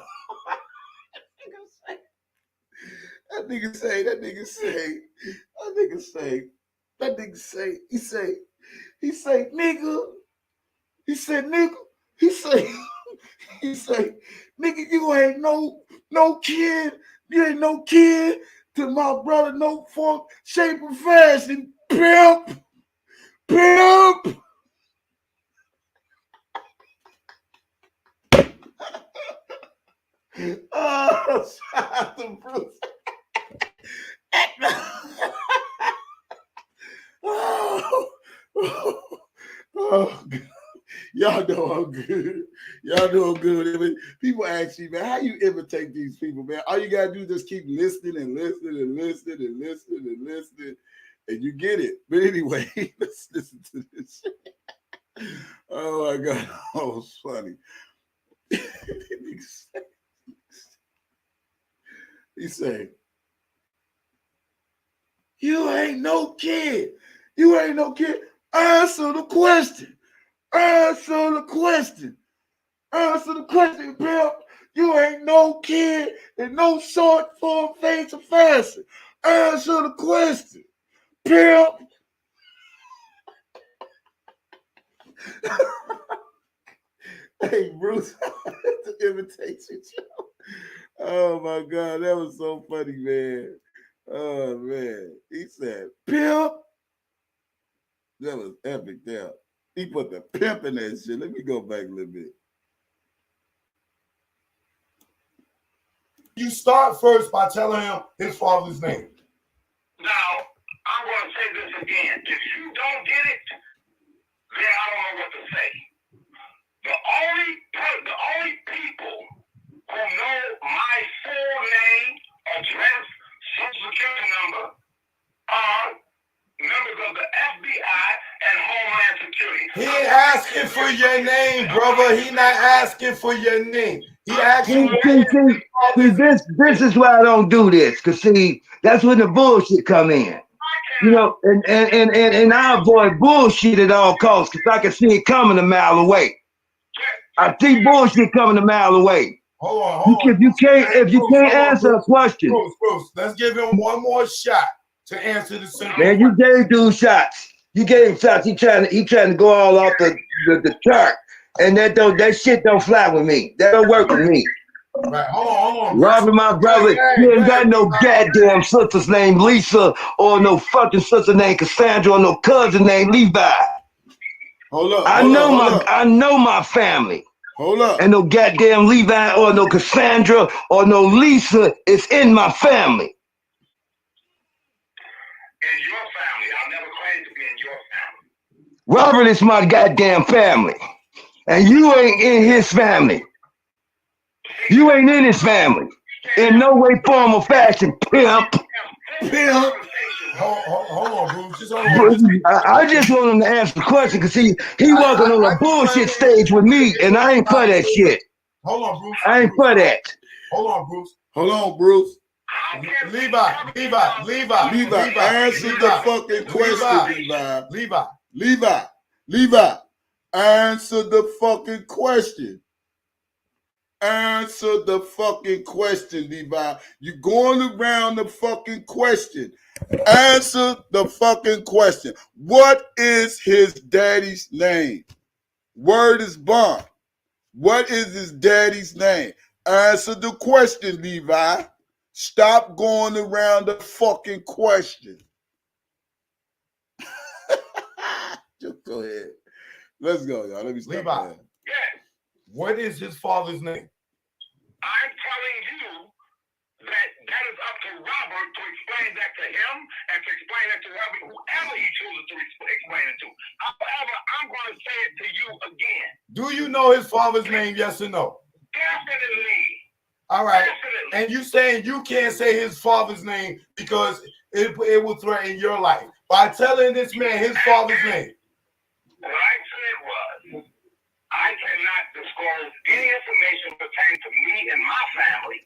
That nigga say, nigga, you ain't no kid. You ain't no kid to my brother, no form, shape, or fashion, pimp. Oh, shout out to Bruce. Oh, God. Y'all know I'm good. Y'all know I'm good. I mean, people ask you, man, how you imitate these people, man? All you gotta do is just keep listening and listening and listening and listening and listening, and you get it. But anyway, let's listen to this. Oh my God, oh, it's funny. He said, "You ain't no kid. You ain't no kid. Answer the question. Answer the question. Answer the question, pimp. You ain't no kid and no short form face of fashion. Answer the question, pimp." Hey, Bruce, to imitate you. Oh my God, that was so funny, man. Oh man, he said, "Pimp." That was epic. There, he put the pimp in that shit. Let me go back a little bit. You start first by telling him his father's name. Now, I'm going to say this again. If you don't get it, then I don't know what to say. The only people who know my full name, address, social security number are members of the FBI and Homeland Security. He ain't asking for your name, brother. He not asking for your name. He asking this is why I don't do this. Cause see, that's when the bullshit come in. You know, and I avoid bullshit at all costs because I can see it coming a mile away. I see bullshit coming a mile away. Hold on. If you can't answer a question, Bruce, let's give him one more shot to answer the simple. Man, you gave dude shots. You gave him shots. He trying to go all off the chart, and that shit don't fly with me. That don't work with me. Right, hold on. Robert, my brother, you ain't got no goddamn sister's named Lisa or no fucking sister named Cassandra or no cousin named Levi. Hold up. I know my family. Hold up. And no goddamn Levi or no Cassandra or no Lisa is in my family. In your family. I've never claimed to be in your family. Robert is my goddamn family. And you ain't in his family. You ain't in his family. In no way, form, or fashion, pimp. Pimp. Hold on, Bruce. Just hold on. I just want him to answer the question because he walking on a bullshit stage with me, and I ain't for that shit. Hold on, Bruce. I ain't for that. Hold on, Bruce. Hold on, Bruce. Levi. Answer the fucking question, Levi. Answer the fucking question. Answer the fucking question, Levi. You're going around the fucking question. Answer the fucking question. What is his daddy's name? Word is bond. What is his daddy's name? Answer the question, Levi. Stop going around the fucking question. Just go ahead. Let's go, y'all. Let me stop. Levi. Yes. What is his father's name? I'm telling you that is up to Robert to explain that to him and to explain it to whoever he chooses to explain it to. However, I'm going to say it to you again. Do you know his father's name, yes or no? Definitely. All right. Definitely. And you saying you can't say his father's name because it will threaten your life. By telling this man his father's name. What I said was, I cannot disclose any information pertaining to me and my family.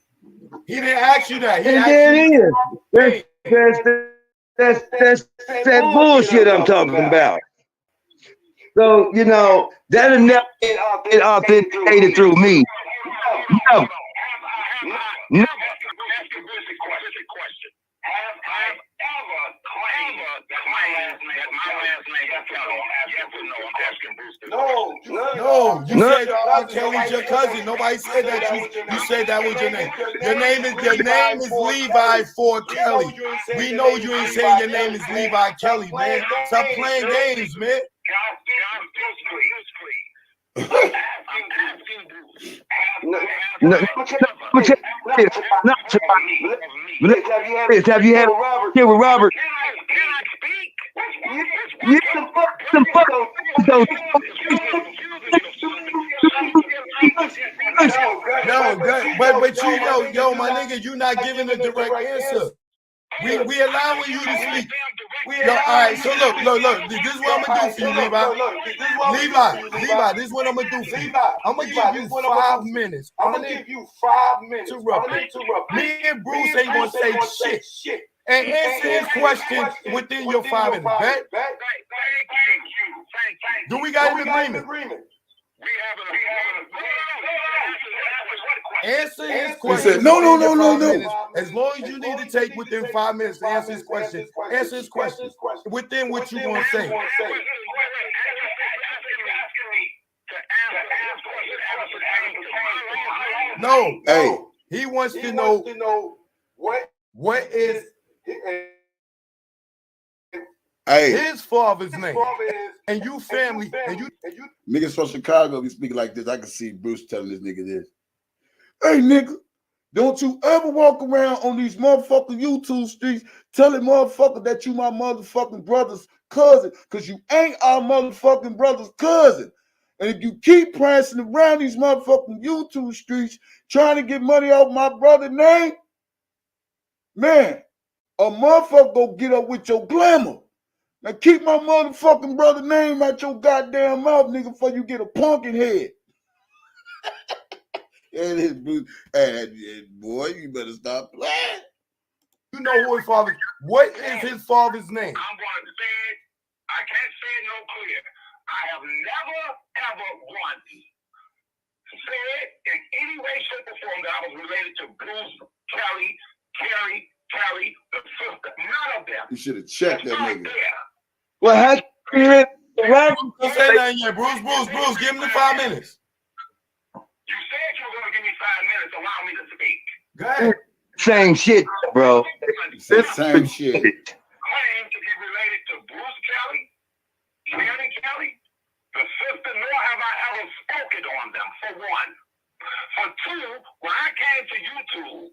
He didn't ask you that. He And asked there that's that bullshit I'm talking about. So, you know, that'll never get authenticated through me. Never. Have I ever claimed that my last name is Kelly? Yes or no? I'm asking Bruce. No, you said Kelly's your cousin. Nobody said that. You said that was your name. Your name is Levi for Kelly. We know you ain't saying your name is Levi Kelly, man. Stop playing games, man. Have you had a kid with Robert? Can I speak? You some fuck. Yo, my nigga, you not giving a direct answer. We allowing you to speak. Yo, all right, so look. This is what I'm gonna do for you, Levi. Levi, this is what I'm gonna do for you. I'm gonna give you 5 minutes. I'm gonna give you 5 minutes. Me and Bruce ain't gonna say shit. And answer his question within your 5 minutes. Bet? Do we got an agreement? Answer his question. He said, no. As long as you need to take within 5 minutes to answer his question, answer his question within what you want to say. No, hey, he wants to know what is his father's name, and you family, and you niggas from Chicago be speaking like this. I can see Bruce telling this nigga this. Hey, nigga, don't you ever walk around on these motherfucking YouTube streets telling motherfuckers that you my motherfucking brother's cousin, because you ain't our motherfucking brother's cousin. And if you keep prancing around these motherfucking YouTube streets trying to get money off my brother's name, man, a motherfucker go get up with your glamour. Now keep my motherfucking brother's name out your goddamn mouth, nigga, before you get a pumpkin head. And his Bruce, boy, you better stop playing. You know who his father. What is his father's name? I'm going to say it. I can't say it no clear. I have never, ever once said in any way, shape, or form that I was related to Bruce, Kelly, Carrie, the sister. None of them. You should have checked that nigga. Well, how Don't say nothing yet. Bruce, give him the 5 minutes. You said you were going to give me 5 minutes. Allow me to speak. Go ahead. same shit, bro? Same shit. Claim to be related to Bruce Kelly, Kelly, the sister, nor have I ever spoken on them, for one. For two, when I came to YouTube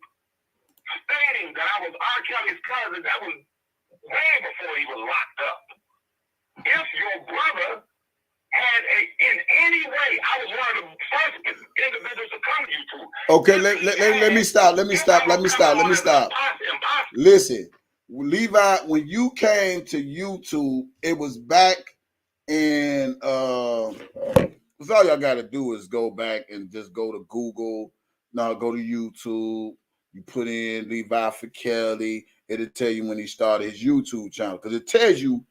stating that I was R. Kelly's cousin, that was way before he was locked up. If your brother had in any way, I was one of the first individuals to come to YouTube. Okay, let me stop. Listen, Levi, when you came to YouTube, it was back in that's all y'all gotta do is go back and just go to Google. Now go to YouTube. You put in Levi for Kelly. It'll tell you when he started his YouTube channel, because it tells you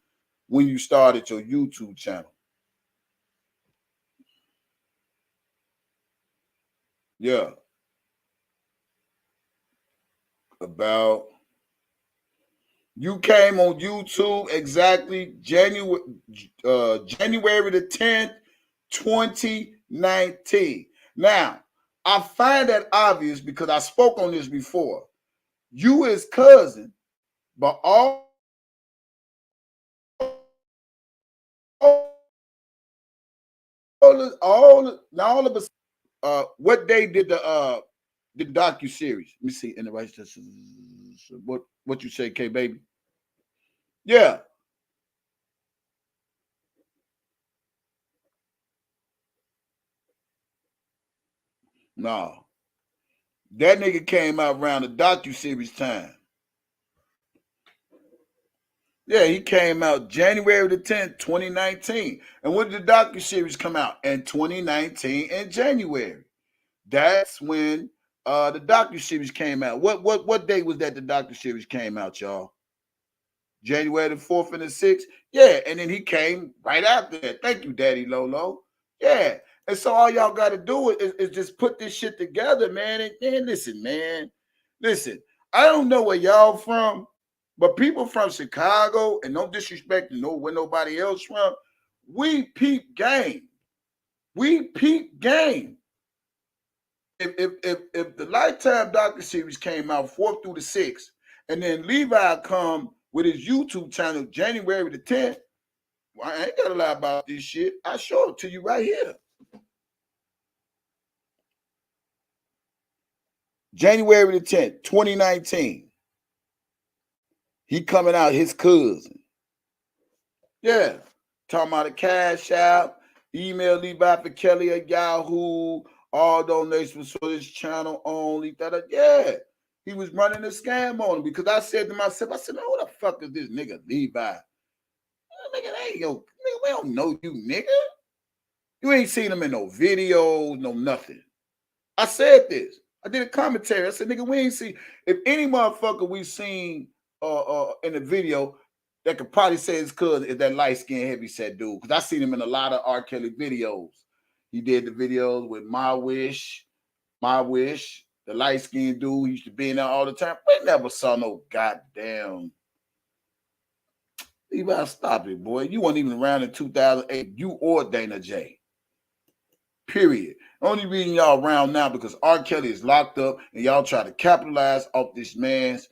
when you started your YouTube channel. Yeah. About you came on YouTube exactly January the 10th, 2019. Now, I find that obvious because I spoke on this before. You his cousin, but all of us. What day did the docu-series? Let me see in the right. What you say, K baby? Yeah. No. That nigga came out around the docu-series time. Yeah, he came out January the 10th, 2019. And when did the docu-series come out? In 2019 in January. That's when the docu-series came out. What day was that the docu-series came out, y'all? January the 4th and the 6th? Yeah, and then he came right after that. Thank you, Daddy Lolo. Yeah. And so all y'all got to do is just put this shit together, man. And listen, man. Listen, I don't know where y'all from, but people from Chicago, and no disrespect to know where nobody else from, we peep game. We peep game. If the Lifetime docu-series came out 4th through the 6th, and then Levi come with his YouTube channel January the 10th, well, I ain't got to lie about this shit. I show it to you right here. January the 10th, 2019. He coming out his cousin. Yeah. Talking about a cash out, email Levi for Kelly at Yahoo, all donations for this channel only. Yeah. He was running a scam on him because I said to myself, I said, who the fuck is this nigga Levi? Nigga, that ain't yo, nigga, we don't know you, nigga. You ain't seen him in no videos, no nothing. I said this. I did a commentary. I said, nigga, we ain't see if any motherfucker we seen in the video that could probably say his cousin is that light skinned heavy set dude. Because I seen him in a lot of R. Kelly videos. He did the videos with My Wish, the light skinned dude. He used to be in there all the time. We never saw no goddamn. Levi, stop it, boy. You weren't even around in 2008. You or Dana J. Period. Only reason y'all around now because R. Kelly is locked up and y'all try to capitalize off this man's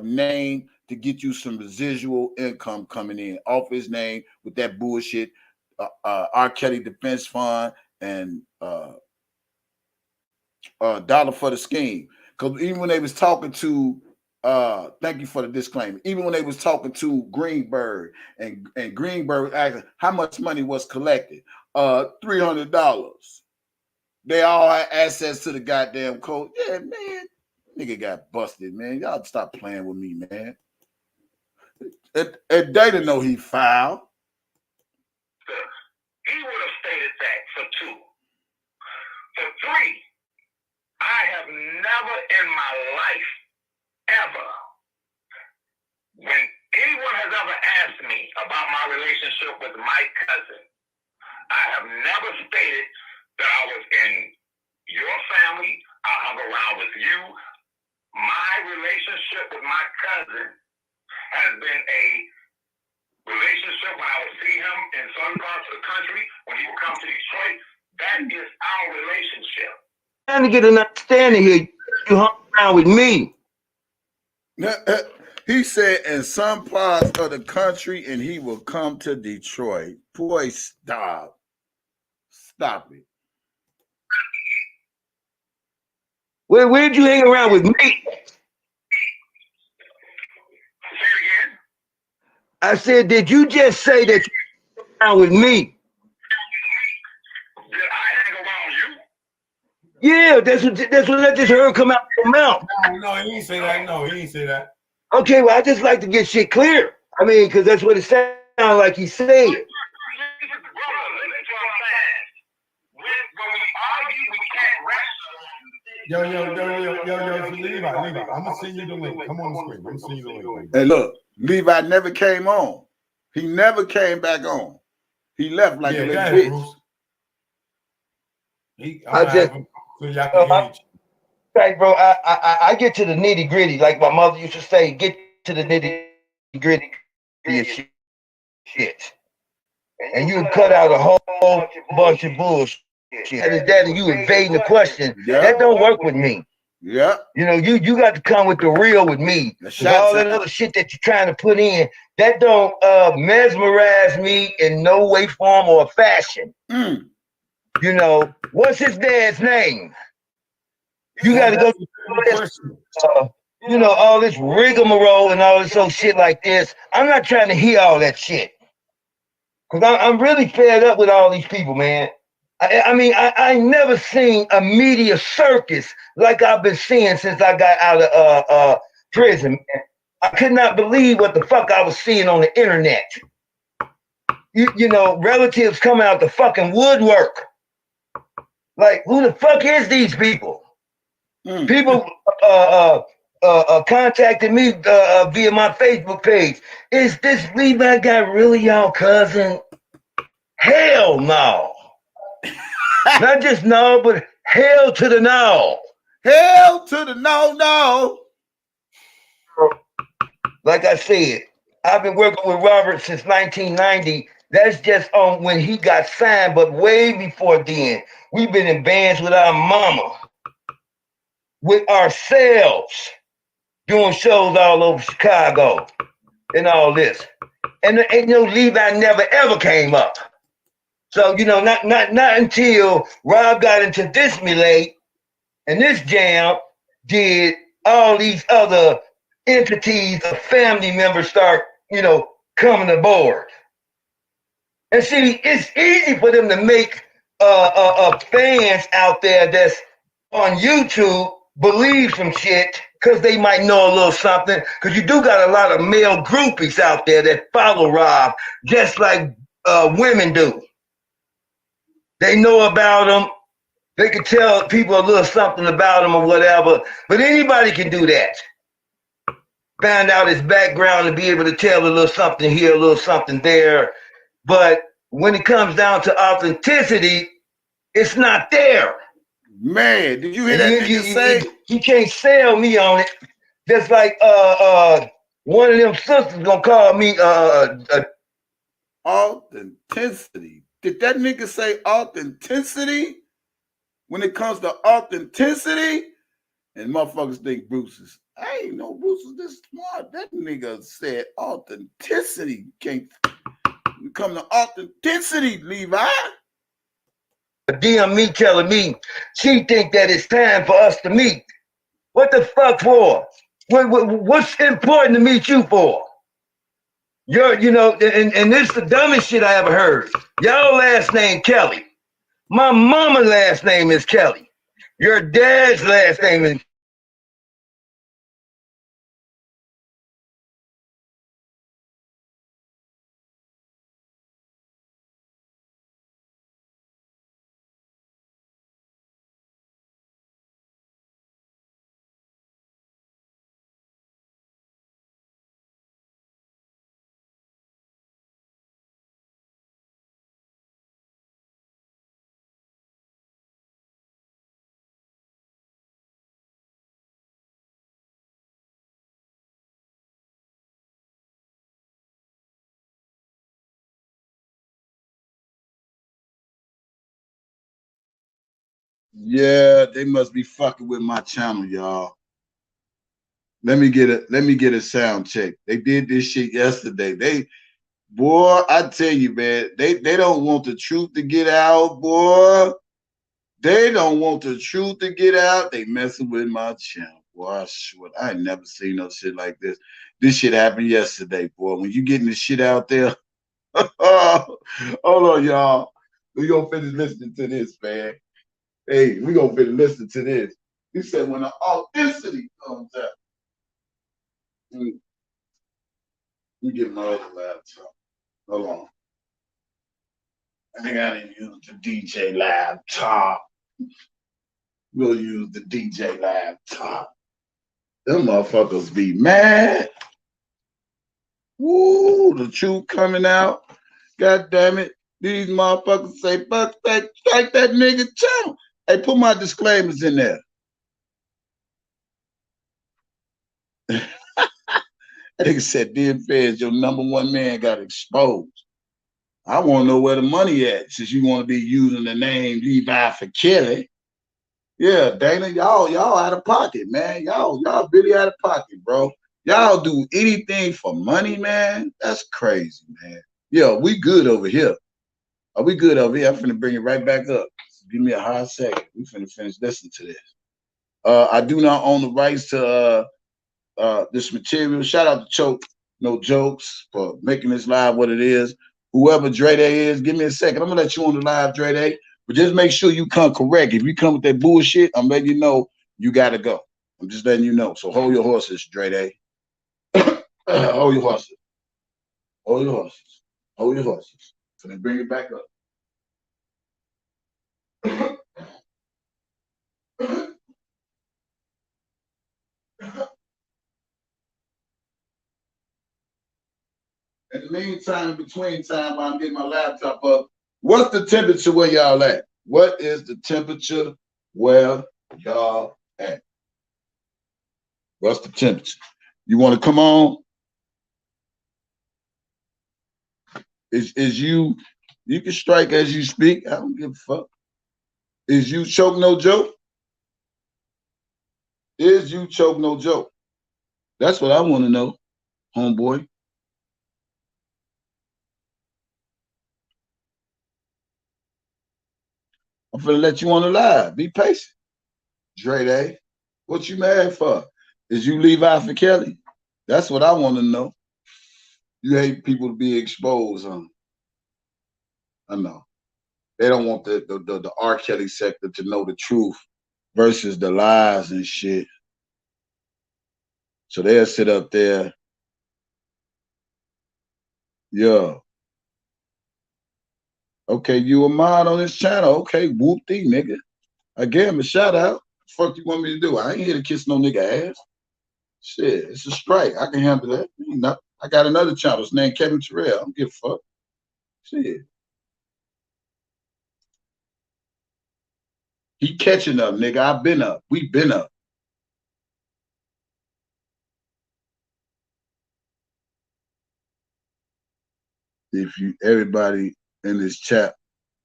name to get you some residual income coming in off his name with that bullshit R. Kelly Defense Fund and dollar for the scheme. Because even when they was talking to thank you for the disclaimer. Even when they was talking to Greenberg and Greenberg asking how much money was collected, $300. They all had access to the goddamn code. Yeah, man, nigga got busted, man. Y'all stop playing with me, man. And Data know he fouled. He would have stated that for 2. For 3, I have never in my life ever, when anyone has ever asked me about my relationship with my cousin, I have never stated that I was in your family. I hung around with you. My relationship with my cousin has been a relationship when I would see him in some parts of the country, when he would come to Detroit. That is our relationship. Trying to get an understanding here. You hung around with me. He said in some parts of the country and he will come to Detroit. Boy, stop. Stop it. Where'd you hang around with me? Say it again. I said, did you just say that you hung around with me? Did I hang around you? Yeah, that's what I just heard come out of your mouth. No, he didn't say that. No, he didn't say that. Okay, well, I just like to get shit clear. I mean, because that's what it sounds like he's saying. Listen to what I'm saying. When we argue, we can't wrestle. Yo, Levi, I'm gonna send you the link. Come on the screen. I'm gonna send you the link. And look, Levi never came on. He never came back on. He left like a little bitch. Bruce. Right, bro. I get to the nitty gritty, like my mother used to say. Get to the nitty gritty shit, and you cut out a whole bunch of bullshit. And you evading the question. Yeah. That don't work with me. Yeah. You know, you got to come with the real with me. All that other shit that you're trying to put in, that don't mesmerize me in no way, form, or fashion. You know, what's his dad's name? You got to go you know, all this rigmarole and all this old shit like this. I'm not trying to hear all that shit. Because I'm really fed up with all these people, man. I mean, I never seen a media circus like I've been seeing since I got out of prison. I could not believe what the fuck I was seeing on the internet. You know, relatives come out the fucking woodwork. Like, who the fuck is these people? People contacted me via my Facebook page. Is this Levi guy really y'all cousin? Hell no. Not just no, but hell to the no. Hell to the no. Like I said, I've been working with Robert since 1990. That's just on when he got signed, but way before then. We've been in bands with our mama, with ourselves, doing shows all over Chicago and all this. And you know, Levi never ever came up. So, you know, not until Rob got into this melee and this jam did all these other entities of family members start, you know, coming aboard. And see, it's easy for them to make fans out there that's on YouTube believe some shit because they might know a little something. Because you do got a lot of male groupies out there that follow Rob, just like women do. They know about him. They can tell people a little something about him or whatever. But anybody can do that. Find out his background and be able to tell a little something here, a little something there. But when it comes down to authenticity, it's not there. Man, did you hear that nigga say? You can't sell me on it. Just like one of them sisters gonna call me authenticity. Did that nigga say authenticity? When it comes to authenticity, and motherfuckers think Bruce is, I ain't know Bruce is this smart. That nigga said authenticity. Can't come to authenticity, Levi. DM me telling me she think that it's time for us to meet. What the fuck for? What's important to meet you for? You know, and this is the dumbest shit I ever heard. Y'all last name Kelly. My mama's last name is Kelly. Your dad's last name is Yeah, they must be fucking with my channel, y'all. Let me get a sound check. They did this shit yesterday. Boy, I tell you, man, they don't want the truth to get out, boy. They don't want the truth to get out. They messing with my channel, boy. I swear, I ain't never seen no shit like this. This shit happened yesterday, boy. When you getting this shit out there, hold on, y'all. We gonna finish listening to this, man. Hey, we gonna finish listening to this. He said when the authenticity comes out. Let me get my other laptop. Hold on. I think I didn't use the DJ laptop. We'll use the DJ laptop. Them motherfuckers be mad. Woo, the truth coming out. God damn it. These motherfuckers say, fuck that, strike that nigga channel. Hey, put my disclaimers in there. That nigga said, dear feds, your number one man got exposed. I want to know where the money at, since you want to be using the name Levi for Kelly. Yeah, Dana, y'all out of pocket, man. Y'all really out of pocket, bro. Y'all do anything for money, man. That's crazy, man. Yeah, we good over here. Are we good over here? I'm finna bring it right back up. Give me a hot second. We finna finish listening to this. I do not own the rights to this material. Shout out to Choke No Jokes for making this live what it is. Whoever Dre Day is, give me a second. I'm gonna let you on the live, Dre Day. But just make sure you come correct. If you come with that bullshit, I'm letting you know you gotta go. I'm just letting you know. So hold your horses, Dre Day. Hold your horses. Hold your horses. Hold your horses. So then bring it back up. In the meantime, in between time, I'm getting my laptop up. What's the temperature where y'all at? What is the temperature where y'all at? What's the temperature? You want to come on? Is you can strike as you speak. I don't give a fuck. Is you Choke No Joke? Is you Choke No Joke? That's what I want to know, homeboy. I'm finna let you on the live. Be patient. Dre Day, what you mad for? Is you Levi for Kelly? That's what I want to know. You hate people to be exposed, huh? I know. They don't want the R. Kelly sector to know the truth versus the lies and shit. So they'll sit up there. Yeah. Okay, you a mod on this channel. Okay, whoop-dee, nigga. I gave him a shout out. Fuck you want me to do? I ain't here to kiss no nigga ass. Shit, it's a strike. I can handle that. I got another channel. His name Kevin Terrell. I don't give a fuck. Shit. He catching up, nigga. I've been up. We been up. If you everybody in this chat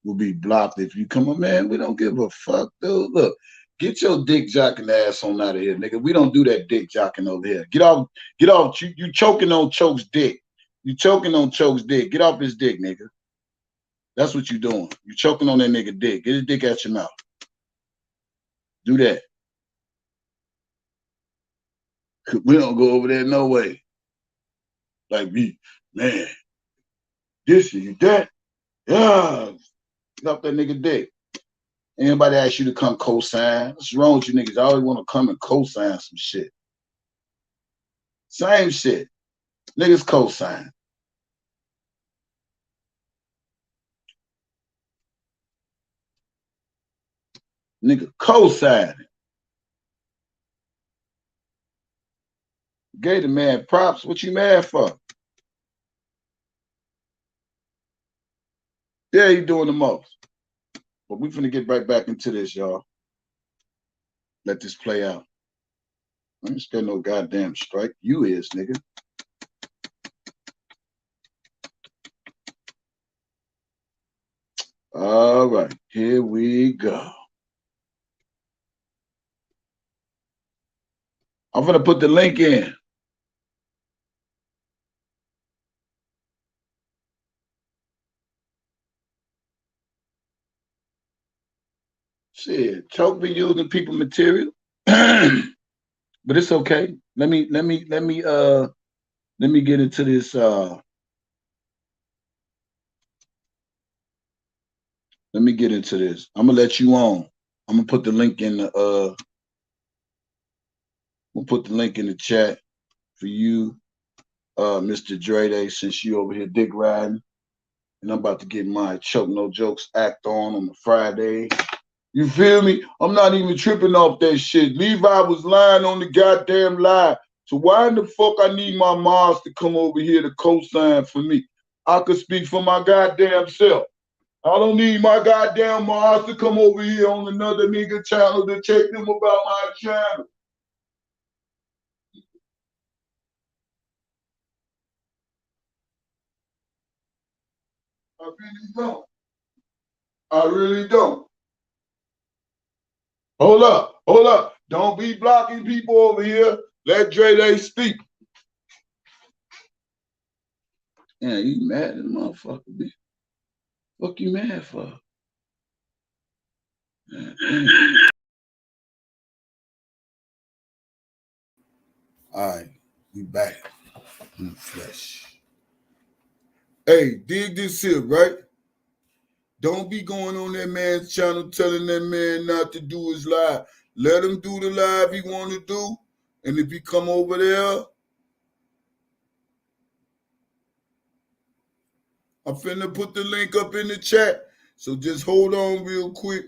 will be blocked if you come on, man. We don't give a fuck, dude. Look, get your dick jocking ass on out of here, nigga. We don't do that dick jocking over here. Get off. You choking on Choke's dick. You choking on Choke's dick. Get off his dick, nigga. That's what you doing. You choking on that nigga dick. Get his dick out your mouth. Do that. We don't go over there no way. Like me, man. This and you that. Yeah. Get off that nigga dick. Anybody ask you to come co-sign? What's wrong with you niggas? I always want to come and co-sign some shit. Same shit. Niggas co-sign. Nigga co-sign. Gave the man props. What you mad for? Yeah, you doing the most. But we finna get right back into this, y'all. Let this play out. I ain't scared no goddamn strike. You is, nigga. All right, here we go. I'm gonna put the link in. Shit, Choke be using people material. But it's okay. Let me get into this let me get into this. I'm gonna let you on. I'm gonna put the link in the we'll put the link in the chat for you, Mr. Dre, since you over here dick riding. And I'm about to get my Choke No Jokes act on the Friday. You feel me? I'm not even tripping off that shit. Levi was lying on the goddamn lie. So why in the fuck I need my moms to come over here to co-sign for me? I could speak for my goddamn self. I don't need my goddamn moms to come over here on another nigga channel to check them about my channel. I really don't. I really don't. Hold up. Hold up. Don't be blocking people over here. Let Dre speak. Yeah, you mad at the motherfucker, bitch. Fuck you mad for? All right, we back in the flesh. Hey, dig this here, right? Don't be going on that man's channel telling that man not to do his live. Let him do the live he want to do. And if he come over there, I'm finna put the link up in the chat. So just hold on real quick.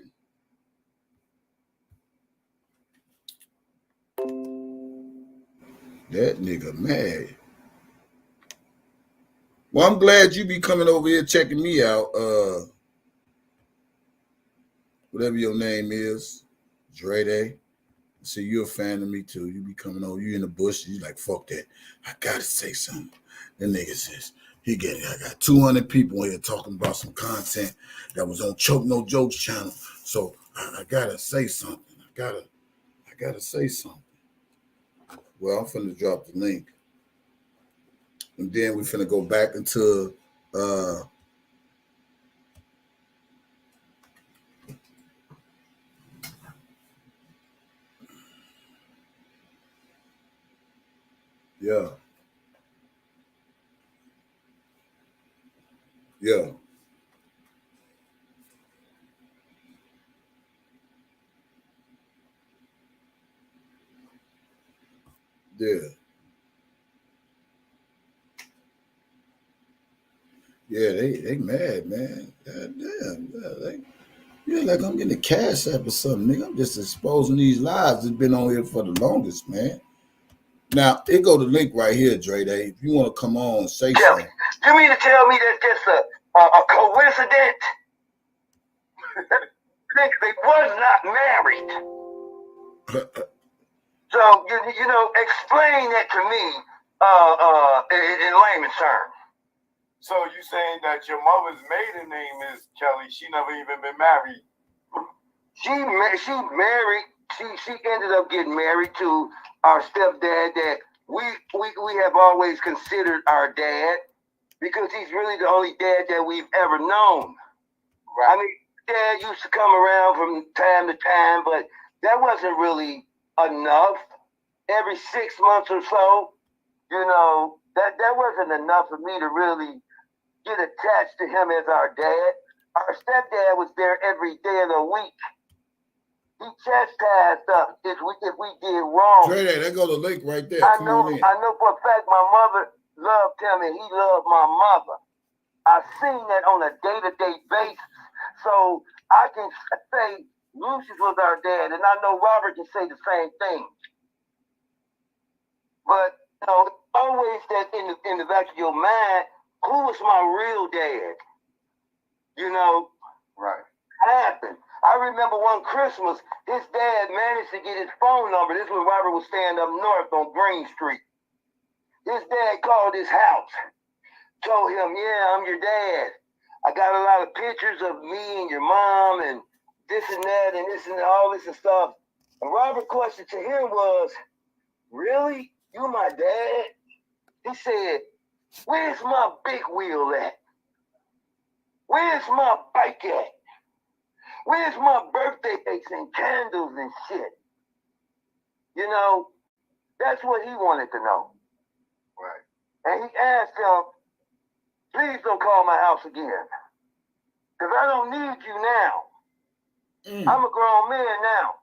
That nigga mad. Well, I'm glad you be coming over here checking me out. Whatever your name is, Dre Day. See, you're a fan of me too. You be coming over, you in the bush, you like, fuck that. I gotta say something. The nigga says, I got 200 people here talking about some content that was on Choke No Jokes channel. So I gotta say something. I gotta say something. Well, I'm finna drop the link. And then we finna go back into yeah. Yeah. Yeah, they mad, man. God damn. Yeah, like I'm getting a cash app or something, nigga. I'm just exposing these lies that's been on here for the longest, man. Now, it go the link right here, Dre Day. If you want to come on and say Kelly, something. you mean to tell me that's just a coincidence? They was not married. So, you know, explain that to me in layman's terms. So you saying that your mother's maiden name is Kelly? She never even been married. She married. She ended up getting married to our stepdad that we have always considered our dad because he's really the only dad that we've ever known. Right. I mean, Dad used to come around from time to time, but that wasn't really enough. Every 6 months or so, you know, that wasn't enough for me to really get attached to him as our dad. Our stepdad was there every day of the week. He chastised us if we did wrong. Dre Day, there go the link right there. I Come know on in. for a fact my mother loved him and he loved my mother. I've seen that on a day-to-day basis. So I can say Lucius was our dad, and I know Robert can say the same thing. But you know, always that in the back of your mind, who was my real dad? You know, right? Happened. I remember one Christmas, his dad managed to get his phone number. This was when Robert was staying up north on Green Street. His dad called his house, told him, "Yeah, I'm your dad. I got a lot of pictures of me and your mom and this and that and this and all this and stuff." And Robert's question to him was, "Really? You my dad?" He said, "Where's my big wheel at? Where's my bike at? Where's my birthday cakes and candles and shit?" You know, that's what he wanted to know. Right. And he asked him, "Please don't call my house again. Because I don't need you now. I'm a grown man now."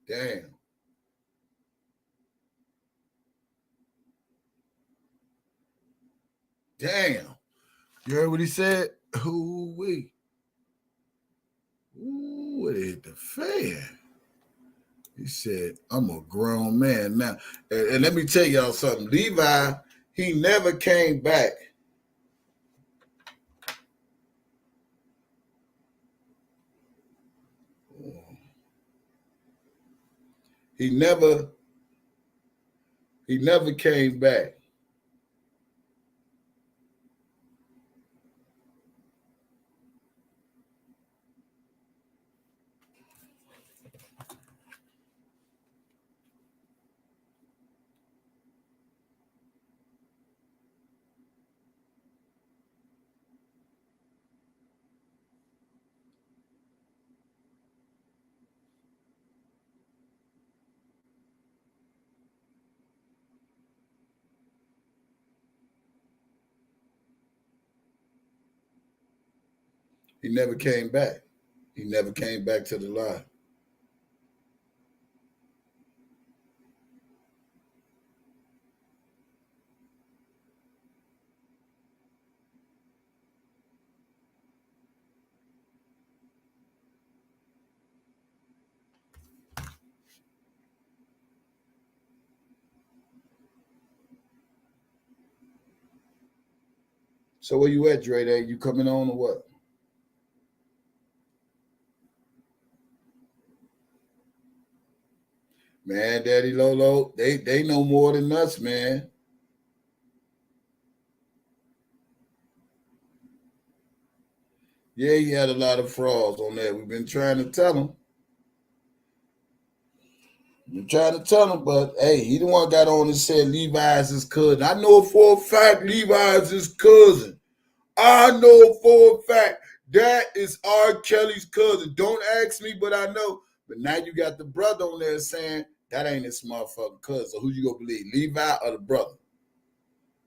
Damn. Damn. You heard what he said? Ooh-wee. Ooh, it hit the fan. He said, "I'm a grown man now." And let me tell y'all something. Levi, he never came back. He never came back. He never came back. He never came back to the lie. So where you at, Dre Day? You coming on or what? Man, Daddy Lolo, they know more than us, man. Yeah, he had a lot of frauds on there. We've been trying to tell him. But hey, he the one got on and said Levi's his cousin. I know for a fact Levi's his cousin. I know for a fact that is R. Kelly's cousin. Don't ask me, but I know. But now you got the brother on there saying that ain't his motherfucking cousin. So who you gonna believe, Levi or the brother?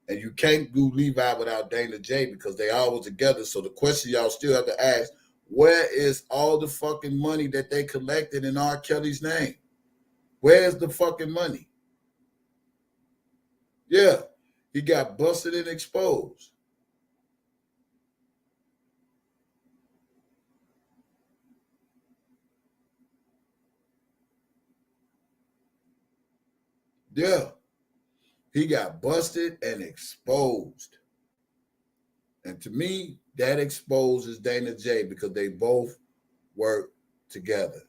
And you can't do Levi without Dana J because they all was together. So the question y'all still have to ask, Where is all the fucking money that they collected in R. Kelly's name? Where's the fucking money? Yeah, he got busted and exposed. Yeah, he got busted and exposed. And to me, that exposes Dana J because they both work together.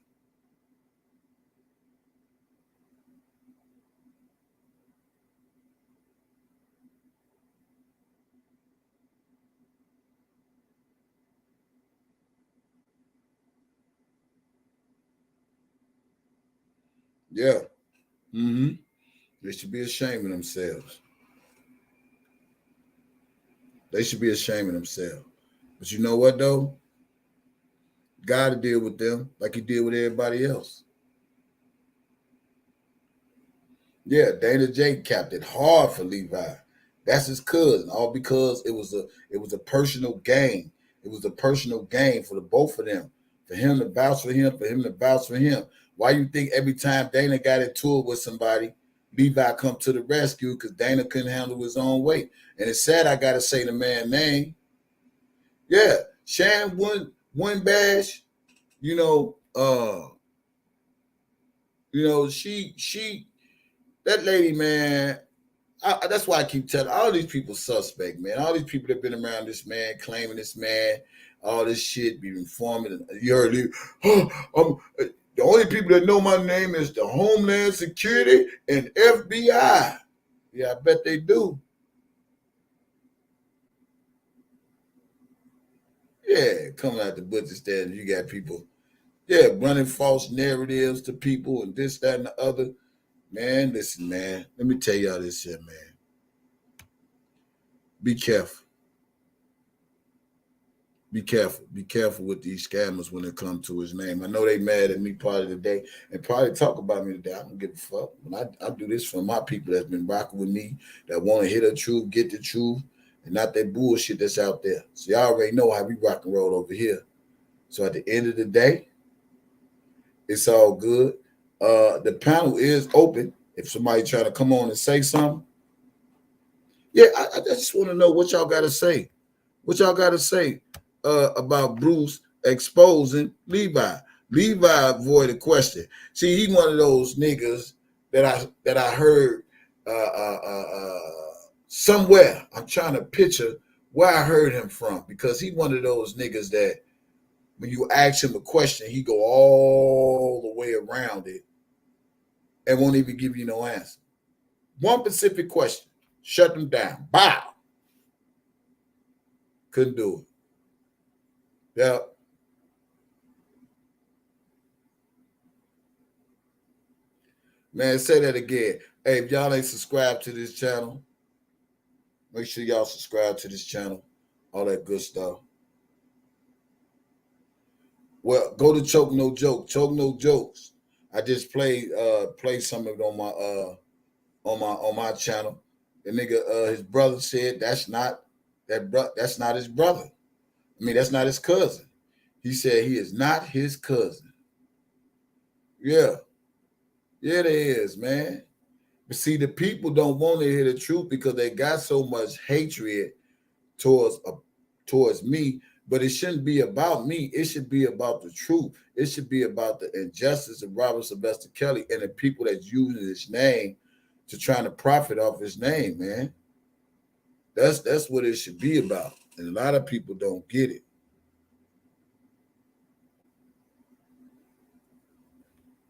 Yeah. Mm-hmm. They should be ashamed of themselves. They should be ashamed of themselves. But you know what, though? God to deal with them like he did with everybody else. Yeah, Dana J capped it hard for Levi. That's his cousin, all because it was a personal gain. It was a personal gain for the both of them. For him to vouch for him, for him to vouch for him. Why you think every time Dana got into it with somebody, Levi come to the rescue because Dana couldn't handle his own weight. And it's sad I gotta say the man's name. Yeah, Shan one bash, you know, she that lady, man. That's why I keep telling all these people suspect, man. All these people that been around this man, claiming this man, all this shit, be informing. You heard it. The only people that know my name is the Homeland Security and FBI. Yeah, I bet they do. Yeah, coming out the butcher stand, you got people, yeah, running false narratives to people and this, that, and the other. Man, listen, man. Let me tell y'all this shit, man. Be careful. Be careful. Be careful with these scammers when it comes to his name. I know they mad at me part of the day and probably talk about me today. I don't give a fuck. I do this for my people that's been rocking with me, that want to hear the truth, get the truth, and not that bullshit that's out there. So y'all already know how we rock and roll over here. So at the end of the day, it's all good. The panel is open. If somebody try to come on and say something, yeah, I just want to know what y'all got to say. What y'all got to say about Bruce exposing Levi? Levi avoided question. See, he one of those niggas that I heard somewhere. I'm trying to picture where I heard him from because he one of those niggas that when you ask him a question, he go all the way around it and won't even give you no answer. One specific question, shut him down. Bow. Couldn't do it. Yeah. Man, say that again. Hey, if y'all ain't subscribed to this channel, make sure y'all subscribe to this channel. All that good stuff. Well, go to Choke No Joke. Choke No Jokes. I just played some of it on my channel. The nigga, his brother said that's not his brother. I mean, that's not his cousin. He said he is not his cousin. Yeah. Yeah, there is, man. But see, the people don't want to hear the truth because they got so much hatred towards me. But it shouldn't be about me. It should be about the truth. It should be about the injustice of Robert Sylvester Kelly and the people that's using his name to trying to profit off his name, man. That's what it should be about. And a lot of people don't get it.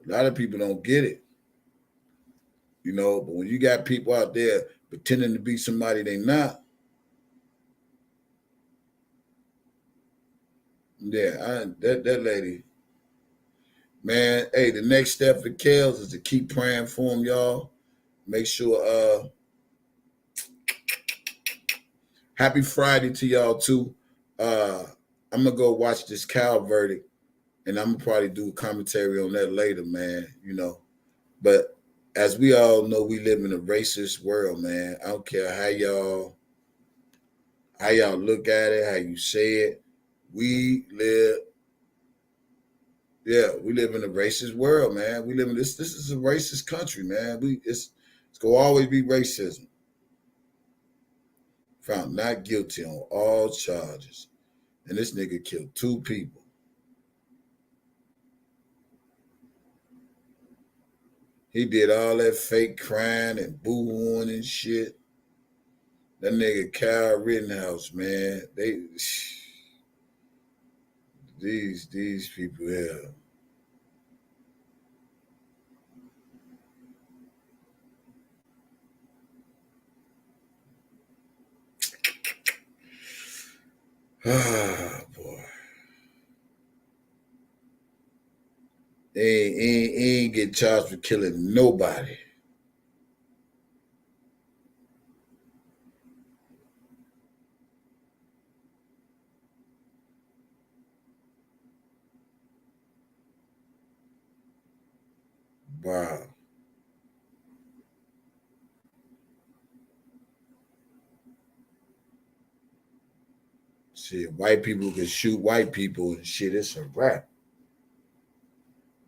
A lot of people don't get it. You know, but when you got people out there pretending to be somebody they not, yeah, that lady, man. Hey, the next step for Kels is to keep praying for him, y'all. Make sure. Happy Friday to y'all too. I'm gonna go watch this Cal verdict, and I'm gonna probably do a commentary on that later, man. You know, but as we all know, we live in a racist world, man. I don't care how y'all look at it, how you say it. We live Yeah, we live in a racist world, man. We live in this. This is a racist country, man. It's gonna always be racism. Found not guilty on all charges, and this nigga killed 2 people. He did all that fake crying and boo-hooing and shit. That nigga Kyle Rittenhouse, man. These people here. Ah, boy. He ain't get charged for killing nobody. Wow. Shit, white people can shoot white people and shit. It's a wrap.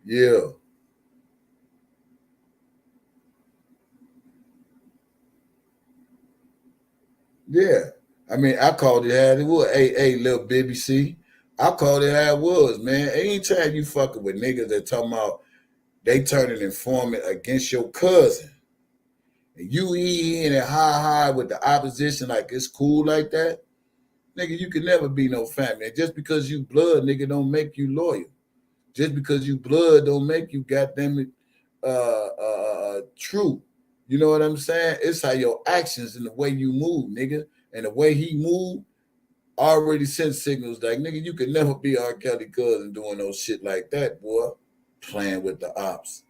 Yeah. Yeah. I mean, I called it how it was. Hey, little BBC. I called it how it was, man. Anytime you fucking with niggas that talking about they turn an informant against your cousin, and you in and high with the opposition like it's cool like that, nigga, you can never be no family. And just because you blood, nigga, don't make you loyal. Just because you blood don't make you goddamn it true. You know what I'm saying? It's how your actions and the way you move, nigga. And the way he moved already sent signals like, nigga, you could never be R. Kelly cousin doing no shit like that, boy. Playing with the ops.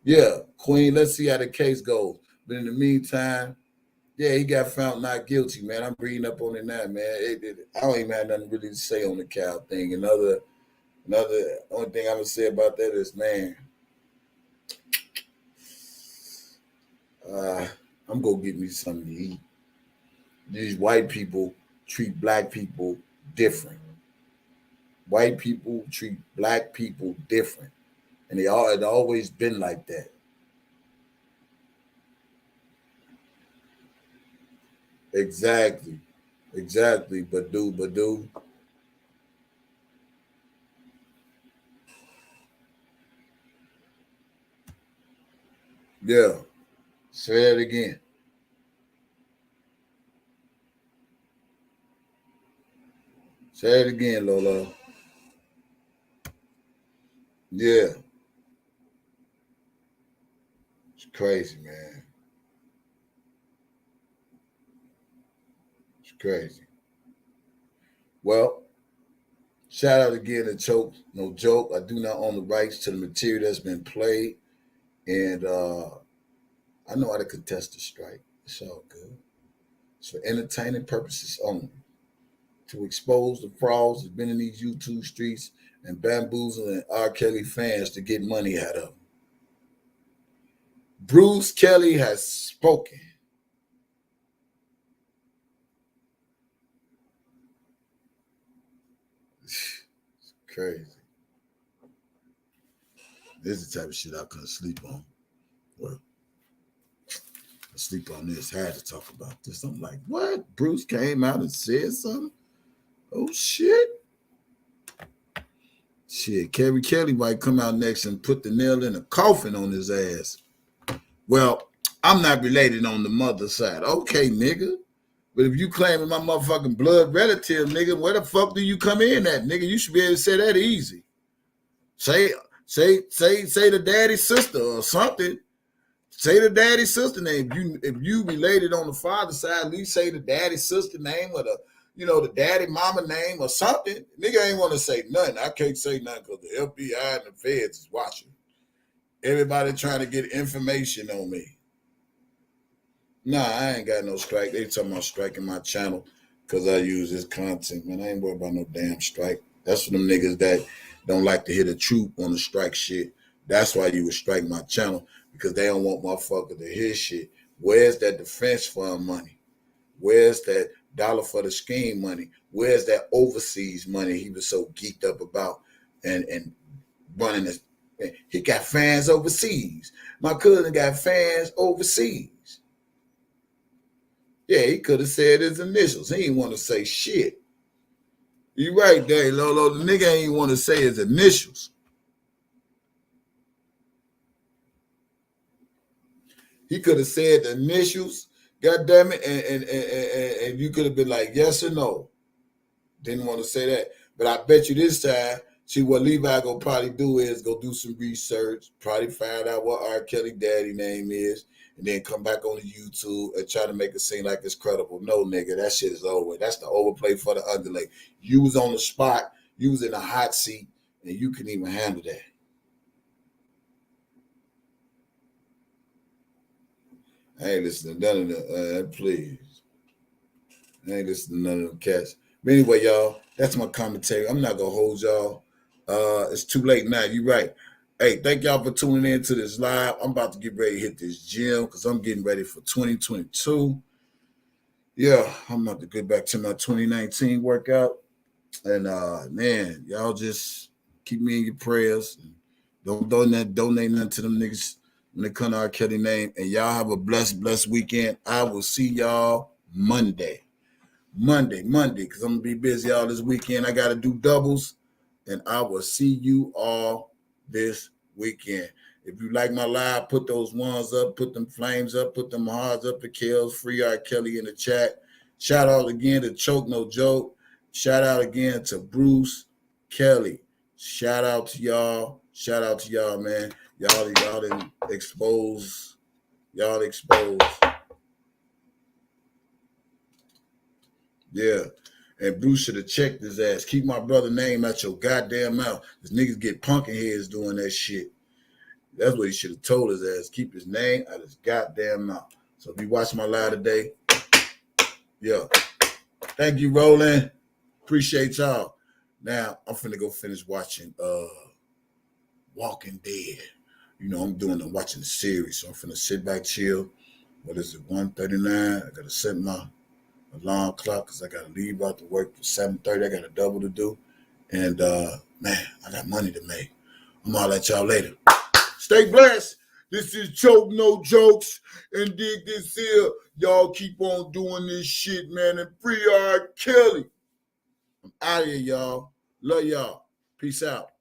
Yeah, Queen, let's see how the case goes. But in the meantime, yeah, he got found not guilty, man. I'm reading up on it now, man. I don't even have nothing really to say on the Cal thing. Another only thing I'm gonna say about that is, man, I'm gonna get me something to eat. These white people treat black people different. White people treat black people different, and it always been like that. Exactly, exactly. But do. Yeah. Say it again. Say it again, Lola. Yeah, it's crazy, man. It's crazy. Well, shout out again to Choke. No joke. I do not own the rights to the material that's been played. And I know how to contest the strike. It's all good. It's for entertaining purposes only. To expose the frauds that's been in these YouTube streets and bamboozling R. Kelly fans to get money out of them. Bruce Kelly has spoken. It's crazy. This is the type of shit I couldn't sleep on. Well, I sleep on this. Had to talk about this. I'm like, what? Bruce came out and said something? Oh shit. Shit, Kerry Kelly might come out next and put the nail in a coffin on his ass. Well, I'm not related on the mother side. Okay, nigga. But if you claiming my motherfucking blood relative, nigga, where the fuck do you come in at, nigga? You should be able to say that easy. Say the daddy's sister or something. Say the daddy's sister name. If you related on the father's side, at least say the daddy's sister name or the daddy mama name or something. Nigga ain't want to say nothing. I can't say nothing because the FBI and the feds is watching. Everybody trying to get information on me. Nah, I ain't got no strike. They talking about striking my channel because I use this content. Man, I ain't worried about no damn strike. That's for them niggas that don't like to hear the truth on the strike shit. That's why you would strike my channel, because they don't want motherfucker to hear shit. Where's that defense fund money? Where's that dollar for the scheme money? Where's that overseas money he was so geeked up about and running this. He got fans overseas. My cousin got fans overseas. Yeah, he could have said his initials. He didn't want to say shit. You right there, Lolo. The nigga ain't want to say his initials. He could have said the initials, God damn it, and you could have been like, yes or no. Didn't want to say that. But I bet you this time, see what Levi gonna probably do is go do some research, probably find out what R. Kelly daddy name is, and then come back on the YouTube and try to make it seem like it's credible. No, nigga, that shit is over. That's the overplay for the underlay. You was on the spot, you was in a hot seat, and you couldn't even handle that. I ain't listening to none of them, please. I ain't listening to none of them cats. But anyway, y'all, that's my commentary. I'm not going to hold y'all. It's too late now. You're right. Hey, thank y'all for tuning in to this live. I'm about to get ready to hit this gym because I'm getting ready for 2022. Yeah, I'm about to get back to my 2019 workout. And, man, y'all just keep me in your prayers. Don't donate nothing to them niggas when they come to R. Kelly name. And y'all have a blessed weekend. I will see y'all Monday, because I'm going to be busy all this weekend. I got to do doubles, and I will see you all this weekend. If you like my live, put those ones up, put them flames up, put them hearts up, the kills, free R. Kelly in the chat. Shout out again to Choke No Joke. Shout out again to Bruce Kelly. Shout out to y'all. Shout out to y'all, man. Y'all didn't expose. Y'all exposed. Yeah. And Bruce should have checked his ass. Keep my brother's name out your goddamn mouth. Because niggas get punkin' heads doing that shit. That's what he should have told his ass. Keep his name out his goddamn mouth. So if you watch my live today, yeah. Thank you, Roland. Appreciate y'all. Now, I'm finna go finish watching Walking Dead. You know, I'm watching the series. So I'm finna sit back, chill. What is it, 1:39? I gotta set my alarm clock because I gotta leave out to work for 7:30. I got a double to do. And man, I got money to make. I'm gonna let y'all later. Stay blessed. This is Choke No Jokes. And dig this here. Y'all keep on doing this shit, man. And free R. Kelly. I'm out of here, y'all. Love y'all. Peace out.